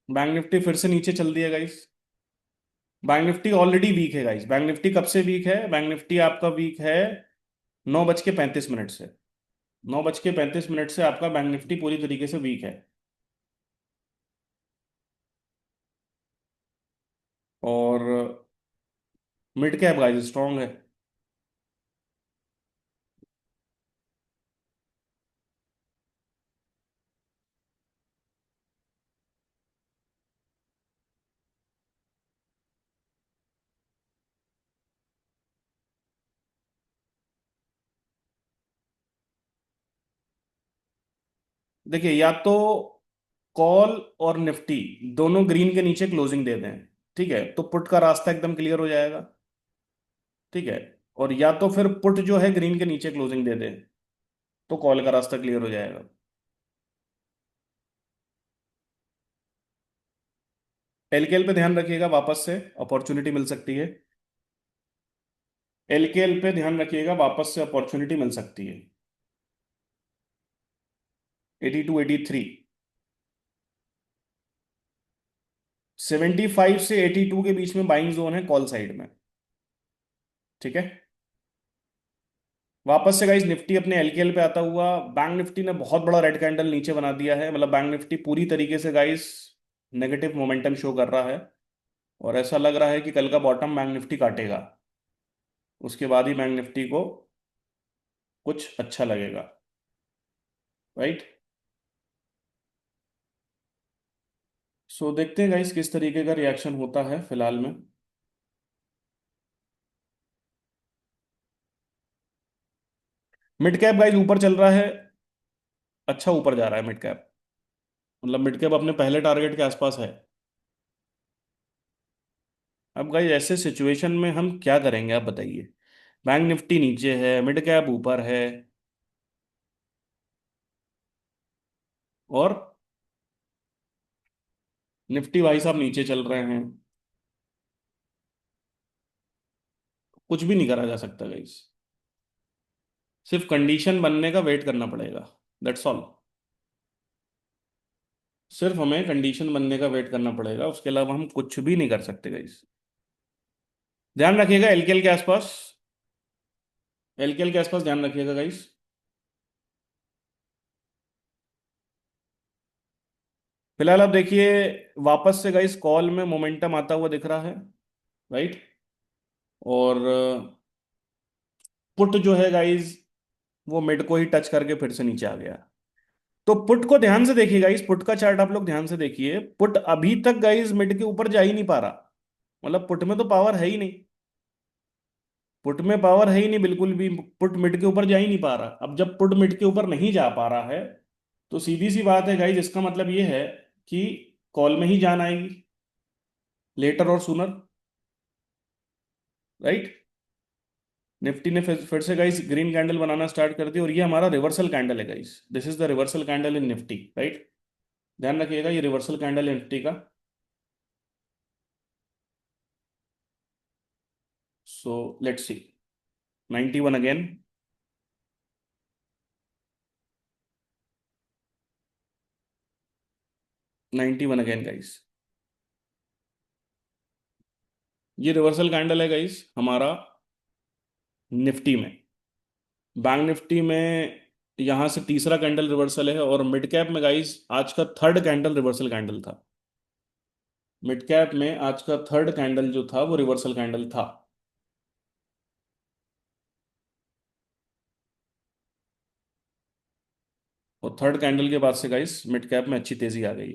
बैंक निफ्टी फिर से नीचे चल दिया guys. Bank Nifty already weak है गाइस। बैंक निफ्टी कब से वीक है? बैंक निफ्टी आपका वीक है 9:35 से। 9:35 से आपका बैंक निफ्टी पूरी तरीके से वीक है। और मिड कैप गाइस स्ट्रांग है। देखिए, या तो कॉल और निफ्टी दोनों ग्रीन के नीचे क्लोजिंग दे दें, ठीक है, तो पुट का रास्ता एकदम क्लियर हो जाएगा। ठीक है। और या तो फिर पुट जो है ग्रीन के नीचे क्लोजिंग दे दे, तो कॉल का रास्ता क्लियर हो जाएगा। एलकेएल पे ध्यान रखिएगा, वापस से अपॉर्चुनिटी मिल सकती है। एलकेएल पे ध्यान रखिएगा, वापस से अपॉर्चुनिटी मिल सकती है। 82, 83। 75 से 82 के बीच में बाइंग जोन है कॉल साइड में। ठीक है। वापस से गाइस निफ्टी अपने एलकेएल पे आता हुआ, बैंक निफ्टी ने बहुत बड़ा रेड कैंडल नीचे बना दिया है, मतलब बैंक निफ्टी पूरी तरीके से गाइस नेगेटिव मोमेंटम शो कर रहा है। और ऐसा लग रहा है कि कल का बॉटम बैंक निफ्टी काटेगा, उसके बाद ही बैंक निफ्टी को कुछ अच्छा लगेगा। राइट। सो देखते हैं गाइस किस तरीके का रिएक्शन होता है फिलहाल में। मिड कैप गाइस ऊपर चल रहा है, अच्छा ऊपर जा रहा है मिड कैप। मतलब मिड कैप अपने पहले टारगेट के आसपास है। अब गाइस ऐसे सिचुएशन में हम क्या करेंगे आप बताइए। बैंक निफ्टी नीचे है, मिड कैप ऊपर है, और निफ्टी भाई साहब नीचे चल रहे हैं। कुछ भी नहीं करा जा सकता गाइस। सिर्फ कंडीशन बनने का वेट करना पड़ेगा, दैट्स ऑल। सिर्फ हमें कंडीशन बनने का वेट करना पड़ेगा, उसके अलावा हम कुछ भी नहीं कर सकते गाइस। ध्यान रखिएगा एलकेएल के आसपास, एलकेएल के आसपास ध्यान रखिएगा गाइस। फिलहाल आप देखिए, वापस से गाइस कॉल में मोमेंटम आता हुआ दिख रहा है, राइट। और पुट जो है गाइस, वो मिड को ही टच करके फिर से नीचे आ गया। तो पुट को ध्यान से देखिए गाइस, पुट का चार्ट आप लोग ध्यान से देखिए। पुट अभी तक गाइस मिड के ऊपर जा ही नहीं पा रहा। मतलब पुट में तो पावर है ही नहीं। पुट में पावर है ही नहीं बिल्कुल भी। पुट मिड के ऊपर जा ही नहीं पा रहा। अब जब पुट मिड के ऊपर नहीं जा पा रहा है, तो सीधी सी बात है गाइस, इसका मतलब ये है कि कॉल में ही जान आएगी, लेटर और सूनर, राइट। निफ्टी ने फिर से गाइस ग्रीन कैंडल बनाना स्टार्ट कर दी, और ये हमारा रिवर्सल कैंडल है guys. This is the reversal candle in Nifty, right. ध्यान रखिएगा ये रिवर्सल कैंडल है निफ्टी का। सो let's C, 91 again, 91 again guys. ये रिवर्सल कैंडल है गाइस हमारा निफ्टी में। बैंक निफ्टी में यहां से तीसरा कैंडल रिवर्सल है, और मिड कैप में गाइस आज का थर्ड कैंडल रिवर्सल कैंडल था। मिड कैप में आज का थर्ड कैंडल जो था वो रिवर्सल कैंडल था। और थर्ड कैंडल के बाद से गाइस मिड कैप में अच्छी तेजी आ गई।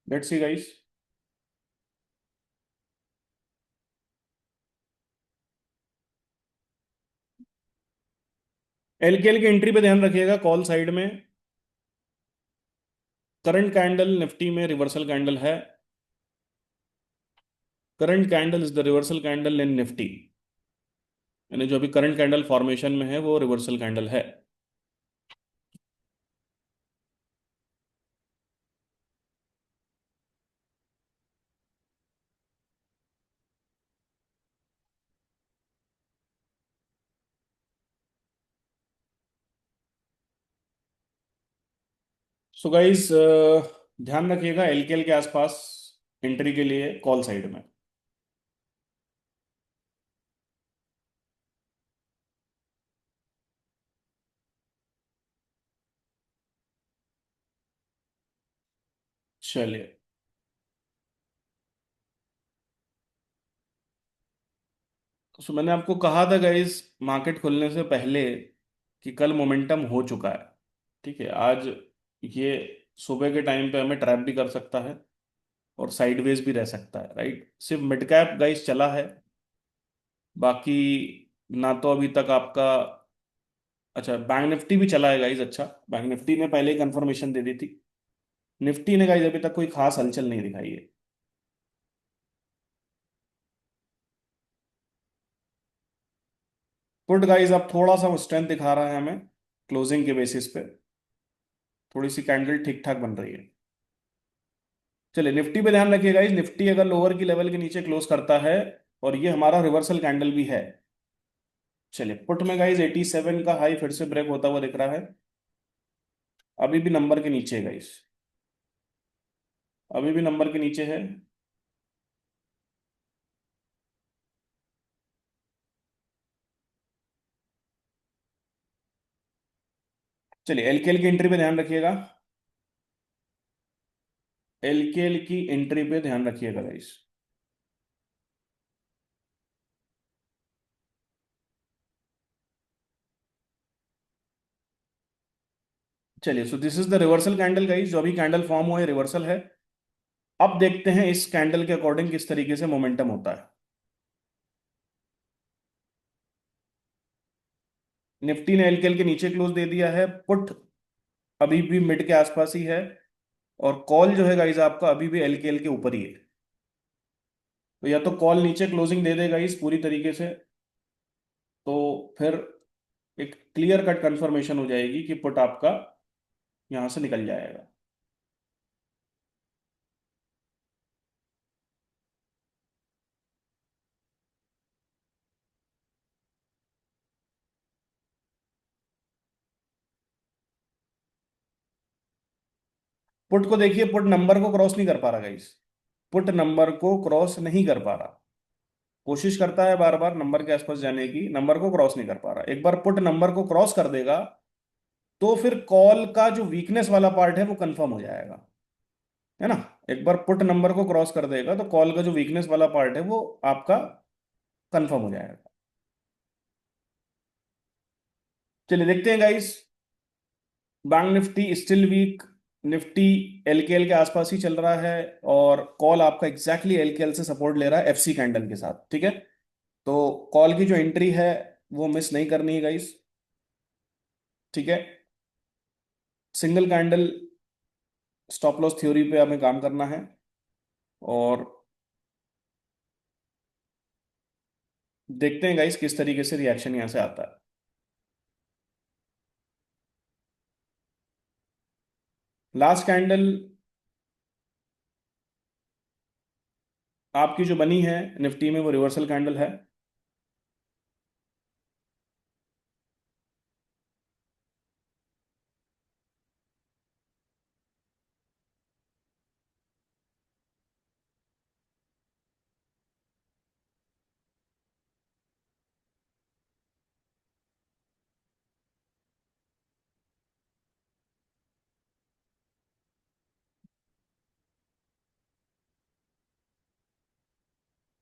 Let's see guys. एलकेएल की एंट्री पे ध्यान रखिएगा कॉल साइड में। करंट कैंडल निफ्टी में रिवर्सल कैंडल है। Current candle is the reversal candle in Nifty. यानी जो अभी करंट कैंडल फॉर्मेशन में है वो रिवर्सल कैंडल है। सो गाइस ध्यान रखिएगा एलकेएल के आसपास एंट्री के लिए कॉल साइड में। चलिए। सो मैंने आपको कहा था गाइस मार्केट खुलने से पहले कि कल मोमेंटम हो चुका है। ठीक है, आज ये सुबह के टाइम पे हमें ट्रैप भी कर सकता है और साइडवेज भी रह सकता है, राइट। सिर्फ मिड कैप गाइस चला है, बाकी ना तो अभी तक आपका। अच्छा, बैंक निफ्टी भी चला है गाइस। अच्छा, बैंक निफ्टी ने पहले ही कंफर्मेशन दे दी थी। निफ्टी ने गाइस अभी तक कोई खास हलचल नहीं दिखाई है। पुट गाइस अब थोड़ा सा स्ट्रेंथ दिखा रहा है हमें क्लोजिंग के बेसिस पे। थोड़ी सी कैंडल ठीक ठाक बन रही है। चलिए निफ्टी पे ध्यान रखिए गाइस। निफ्टी अगर लोअर की लेवल के नीचे क्लोज करता है, और ये हमारा रिवर्सल कैंडल भी है। चलिए पुट में गाइस 87 का हाई फिर से ब्रेक होता हुआ दिख रहा है। अभी भी नंबर के नीचे है गाइस, अभी भी नंबर के नीचे है। चलिए एलकेएल की एंट्री पे ध्यान रखिएगा। एलकेएल की एंट्री पे ध्यान रखिएगा गाइस। चलिए so this is the reversal candle guys, जो अभी कैंडल फॉर्म हुआ है रिवर्सल है। अब देखते हैं इस कैंडल के अकॉर्डिंग किस तरीके से मोमेंटम होता है। निफ्टी ने एलकेएल के नीचे क्लोज दे दिया है, पुट अभी भी मिड के आसपास ही है, और कॉल जो है गाइस आपका अभी भी एलकेएल के ऊपर ही है। तो या तो कॉल नीचे क्लोजिंग दे देगा इस पूरी तरीके से, तो फिर एक क्लियर कट कंफर्मेशन हो जाएगी कि पुट आपका यहां से निकल जाएगा। पुट को देखिए, पुट नंबर को क्रॉस नहीं कर पा रहा गाइस। पुट नंबर को क्रॉस नहीं कर पा रहा। कोशिश करता है बार बार नंबर के आसपास जाने की, नंबर को क्रॉस नहीं कर पा रहा। एक बार पुट नंबर को क्रॉस कर देगा तो फिर कॉल का जो वीकनेस वाला पार्ट है वो कंफर्म हो जाएगा, है ना। एक बार पुट नंबर को क्रॉस कर देगा तो कॉल का जो वीकनेस वाला पार्ट है वो आपका कंफर्म हो जाएगा। चलिए देखते हैं guys. Bank nifty still weak. Nifty LKL के आसपास ही चल रहा है, और कॉल आपका एग्जैक्टली एलकेएल से सपोर्ट ले रहा है एफसी कैंडल के साथ, ठीक है। तो कॉल की जो एंट्री है वो मिस नहीं करनी है गाइस, ठीक है। Single candle stop loss theory पे हमें काम करना है, और देखते हैं गाइस किस तरीके से रिएक्शन यहां से आता है। लास्ट कैंडल आपकी जो बनी है निफ्टी में वो रिवर्सल कैंडल है।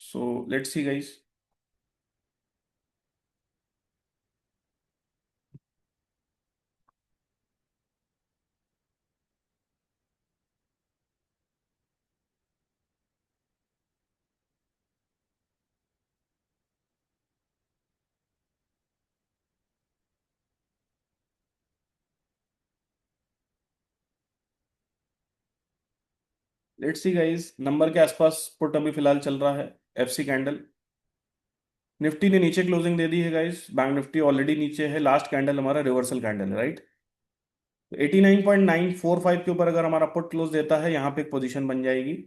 सो let's see guys. Let's see guys, number के आसपास पुट अभी फिलहाल चल रहा है एफसी कैंडल। निफ्टी ने नीचे क्लोजिंग दे दी है गाइस, बैंक निफ्टी ऑलरेडी नीचे है, लास्ट कैंडल हमारा रिवर्सल कैंडल है, राइट। 89.945 के ऊपर अगर हमारा पुट क्लोज देता है यहाँ पे एक पोजीशन बन जाएगी।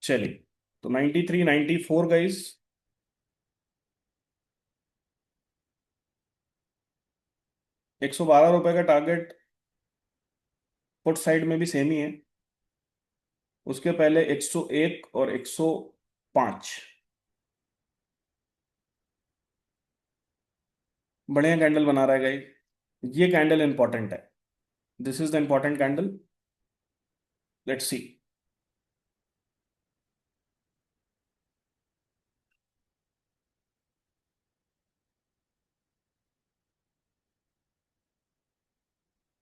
चलिए, तो 93 94 गाइस। 112 रुपए का टारगेट पुट साइड में भी सेम ही है। उसके पहले 101 और 105 बढ़िया कैंडल बना रहा है गाइस। ये कैंडल इंपॉर्टेंट है, this is the important candle. Let's see.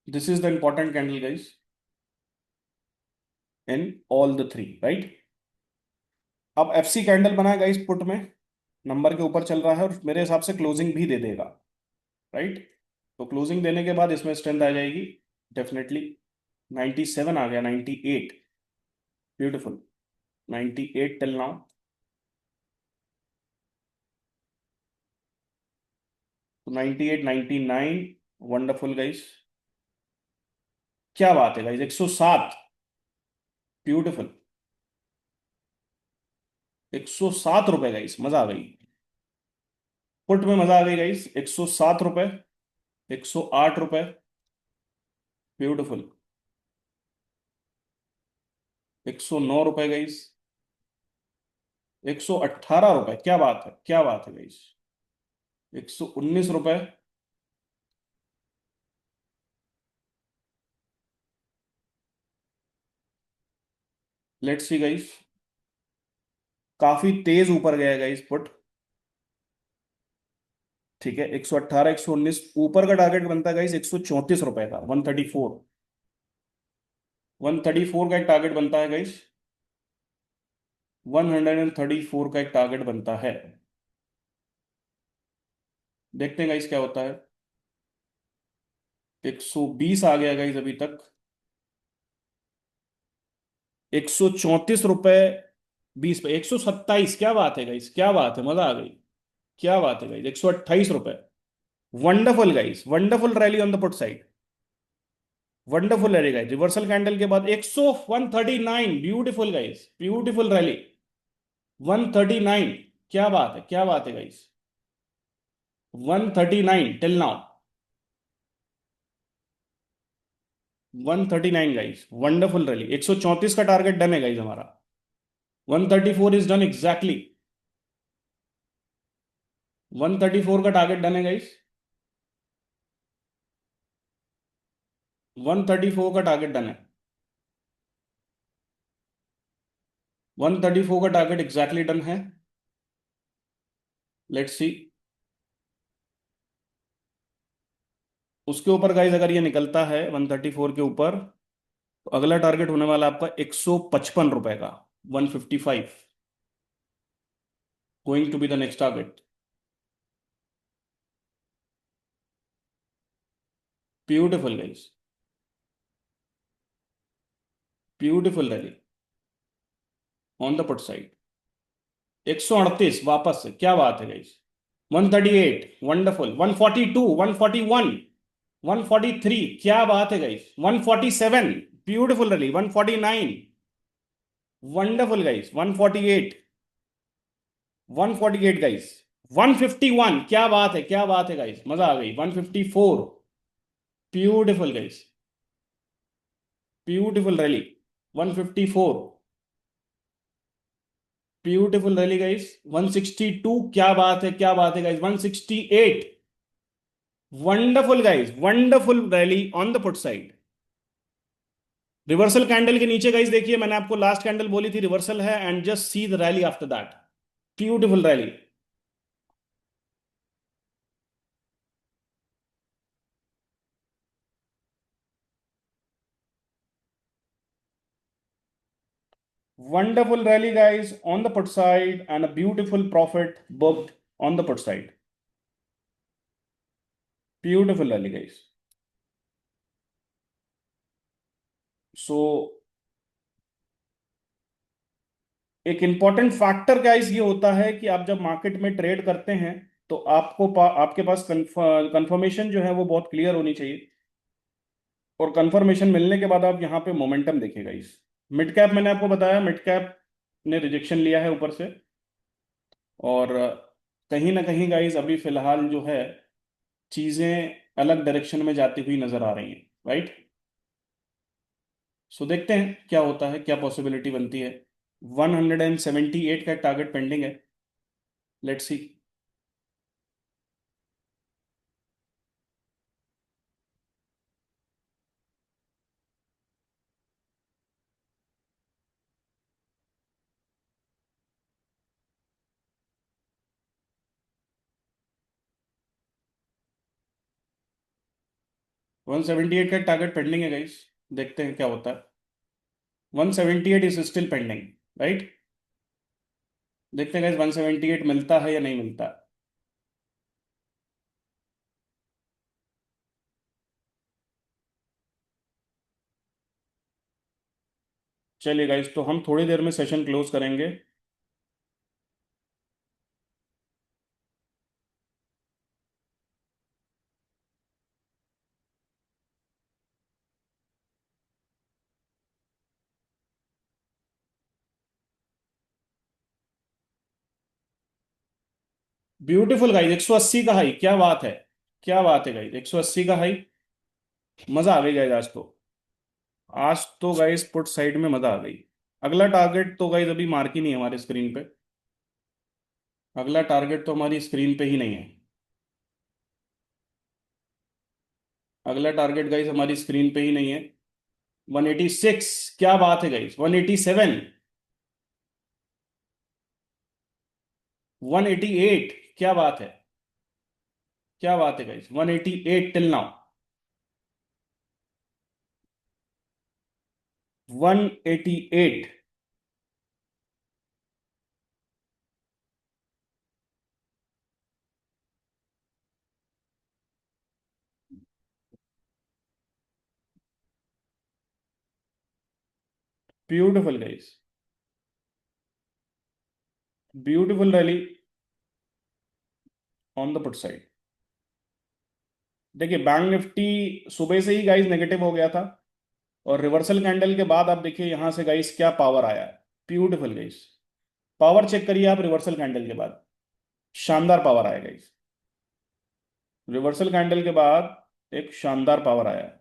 This is the important candle guys in all the three, right. अब एफसी कैंडल बना है गाइस पुट में, नंबर के ऊपर चल रहा है और मेरे हिसाब से क्लोजिंग भी दे देगा, राइट। तो क्लोजिंग देने के बाद इसमें स्ट्रेंथ आ जाएगी डेफिनेटली। 97 आ गया, 98। ब्यूटिफुल। 98 till now. तो 98 99। Wonderful guys. क्या बात है गाइस, 107। ब्यूटिफुल। 107 रुपए गाइस, मजा आ गई। पुट में मजा आ गई गाइस, 107 रुपए, 108 रुपए, ब्यूटीफुल, 109 रुपए गाइस, 118 रुपए, क्या बात है, क्या बात है गाइस, 119 रुपए, लेट्स सी गाइस, काफी तेज ऊपर गया गाइस पुट। ठीक है, 118, 119 ऊपर का टारगेट बनता है गाइस 134 रुपए का, 134, 134 का एक टारगेट बनता है गाइस, 134 का एक टारगेट बनता है। देखते हैं गाइस क्या होता है। 120 आ गया गाइस अभी तक, 134 रुपए 20 पे, 127, क्या बात है गाइस, क्या बात है, मजा आ गई, क्या बात है गाइस, 128 रुपए, wonderful guys, wonderful rally on the put side, wonderful rally guys, reversal candle के बाद 139, ब्यूटीफुल गाइस, ब्यूटीफुल रैली, 139, क्या बात है, क्या बात है guys, 139 till now, 139 guys, wonderful rally, 134 का टारगेट डन है गाइस हमारा, 134 इज डन एग्जैक्टली, 134 का टारगेट डन है गाइस, 134 का टारगेट डन है, 134 का टारगेट एग्जैक्टली डन है। लेट्स सी, उसके ऊपर गाइस अगर ये निकलता है 134 के ऊपर, तो अगला टारगेट होने वाला आपका 155 रुपए का, 155, going to be the next target. Beautiful guys, beautiful rally on the put side, 138 वापस से, क्या बात है गाइस, 138 वंडरफुल, 142, 141, 143, क्या बात है guys, 147, beautiful rally, 149, wonderful guys, 148, 148 guys, 151, क्या बात है, क्या बात है गाइस, मजा आ गई, 154, beautiful guys, beautiful rally, 154, beautiful rally guys, 162, क्या बात है, क्या बात है guys, 168, wonderful guys, wonderful rally on the put side. Reversal candle के नीचे गाइस देखिए, मैंने आपको लास्ट कैंडल बोली थी रिवर्सल है, and just see the rally after that, beautiful rally, wonderful rally guys on the put side and a beautiful profit booked on the put side, beautiful rally guys। so एक important factor guys ये होता है कि आप जब market में trade करते हैं, तो आपके पास कंफर्मेशन जो है वो बहुत क्लियर होनी चाहिए, और कंफर्मेशन मिलने के बाद आप यहाँ पे मोमेंटम देखिएगा इस, मिड कैप मैंने आपको बताया, मिड कैप ने रिजेक्शन लिया है ऊपर से, और कहीं ना कहीं गाइस अभी फिलहाल जो है चीजें अलग डायरेक्शन में जाती हुई नजर आ रही हैं, राइट। सो देखते हैं क्या होता है, क्या पॉसिबिलिटी बनती है। 178 का टारगेट पेंडिंग है, लेट्स सी। 178 का टारगेट पेंडिंग है गाइस, देखते हैं क्या होता है। 178 इज स्टिल पेंडिंग, राइट। देखते हैं गाइस 178 मिलता है या नहीं मिलता। चलिए गाइस, तो हम थोड़ी देर में सेशन क्लोज करेंगे। ब्यूटीफुल गाइस, 180 का हाई, क्या बात है। क्या बात है गाइस, 180 का हाई। मजा आ गई गाइस आज तो। आज तो गाइस पुट साइड में मजा आ गई। अगला टारगेट तो गाइस अभी मार्क ही नहीं है हमारे स्क्रीन पे। अगला टारगेट तो हमारी स्क्रीन पे ही नहीं है। अगला टारगेट गाइस हमारी स्क्रीन पे ही नहीं है। 186, क्या बात है गाइस, 187, 188, क्या बात है। क्या बात है guys, 188 till now. 188। Beautiful guys, beautiful rally on the put side. देखिए बैंक निफ्टी सुबह से ही गाइस नेगेटिव हो गया था, और रिवर्सल कैंडल के बाद आप देखिए यहां से गाइस क्या पावर आया है। ब्यूटीफुल गाइस, पावर चेक करिए आप रिवर्सल कैंडल के बाद। शानदार पावर आया गाइस। रिवर्सल कैंडल के बाद एक शानदार पावर आया है।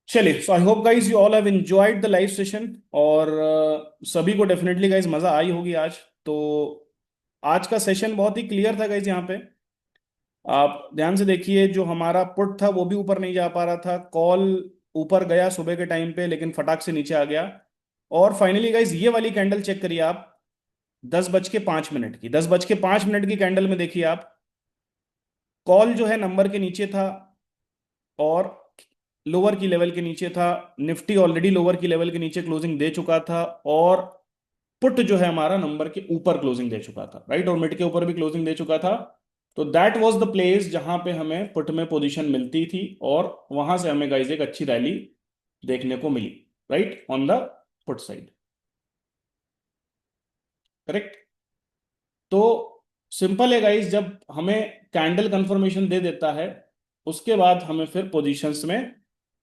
चलिए, so I hope guys you all have enjoyed the live session, और सभी को डेफिनेटली गाइस मजा आई होगी आज तो। आज का सेशन बहुत ही क्लियर था गाइस यहाँ पे। आप ध्यान से देखिए, जो हमारा पुट था वो भी ऊपर नहीं जा पा रहा था, कॉल ऊपर गया सुबह के टाइम पे लेकिन फटाक से नीचे आ गया। और फाइनली गाइस ये वाली कैंडल चेक करिए आप, 10:05 की, 10:05 की कैंडल में देखिए आप, कॉल जो है नंबर के नीचे था, और लोअर की लेवल के नीचे था। निफ्टी ऑलरेडी लोअर की लेवल के नीचे क्लोजिंग दे चुका था, और पुट जो है हमारा नंबर के ऊपर क्लोजिंग दे चुका था, राइट, और मिड के ऊपर भी क्लोजिंग दे चुका था। तो दैट वाज द प्लेस जहां पे हमें पुट में पोजीशन मिलती थी, और वहां से हमें गाइज एक अच्छी रैली देखने को मिली, right, on the put side. Correct. तो सिंपल है गाइज, जब हमें कैंडल कंफर्मेशन दे देता है, उसके बाद हमें फिर पोजीशंस में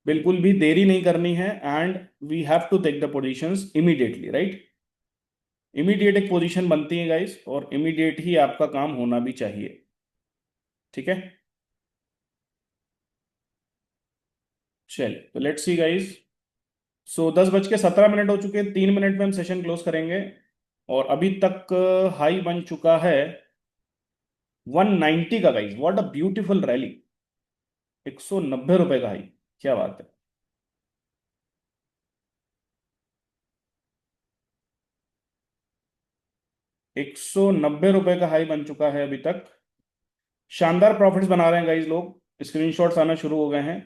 बिल्कुल भी देरी नहीं करनी है, and we have to take the positions immediately, right. Immediate एक पोजीशन बनती है गाइज, और इमीडिएट ही आपका काम होना भी चाहिए। ठीक है। चलिए, तो लेट्स सी गाइज। सो 10:17 हो चुके हैं, 3 मिनट में हम सेशन क्लोज करेंगे। और अभी तक हाई बन चुका है 190 का guys, what a beautiful rally. ₹190 का हाई, क्या बात है। ₹190 का हाई बन चुका है अभी तक। शानदार प्रॉफिट्स बना रहे हैं गाइज लोग, स्क्रीनशॉट्स आना शुरू हो गए हैं।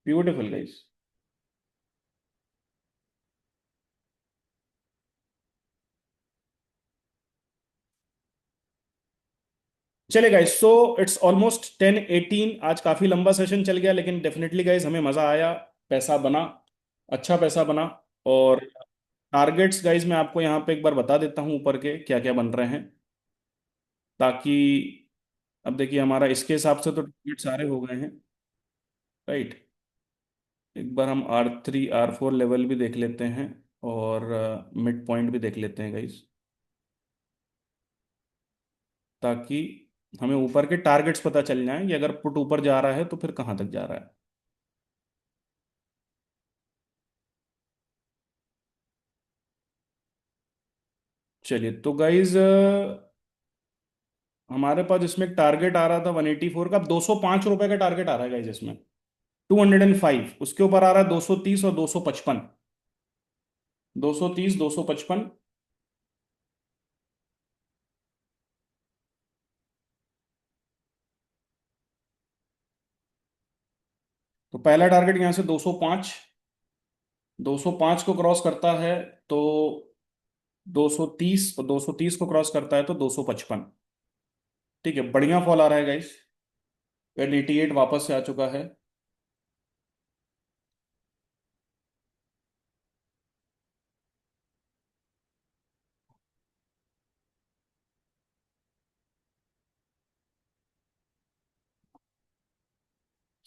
Beautiful guys. चले गाइज, सो इट्स ऑलमोस्ट 10:18। आज काफी लंबा सेशन चल गया, लेकिन डेफिनेटली गाइज हमें मजा आया। पैसा बना, अच्छा पैसा बना। और टारगेट्स गाइज मैं आपको यहाँ पे एक बार बता देता हूँ ऊपर के क्या क्या बन रहे हैं, ताकि अब देखिए हमारा इसके हिसाब से तो टारगेट सारे हो गए हैं, राइट। एक बार हम R3 R4 लेवल भी देख लेते हैं, और मिड पॉइंट भी देख लेते हैं गाइज, ताकि हमें ऊपर के टारगेट्स पता चल जाएं कि अगर पुट ऊपर जा रहा है तो फिर कहाँ तक जा रहा है। चलिए, तो गाइज हमारे पास इसमें एक टारगेट आ रहा था 184 का, अब ₹205 का टारगेट आ रहा है गाइज इसमें। 205, उसके ऊपर आ रहा है 230 और 255। 230, 255। तो पहला टारगेट यहाँ से 205, 205 को क्रॉस करता है तो 230, और 230 को क्रॉस करता है तो 255। ठीक है, बढ़िया फॉल आ रहा है गाइस। 88 वापस से आ चुका है।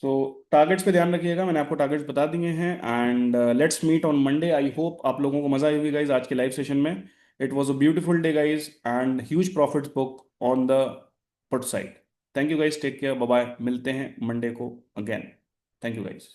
सो टारगेट्स पे ध्यान रखिएगा, मैंने आपको टारगेट्स बता दिए हैं। And let's meet on Monday. I hope आप लोगों को मजा आई होगी गाइज आज के लाइव सेशन में। It was a beautiful day guys and huge profits book on the put side. Thank you guys, take care, bye bye, मिलते हैं मंडे को अगेन। Thank you guys.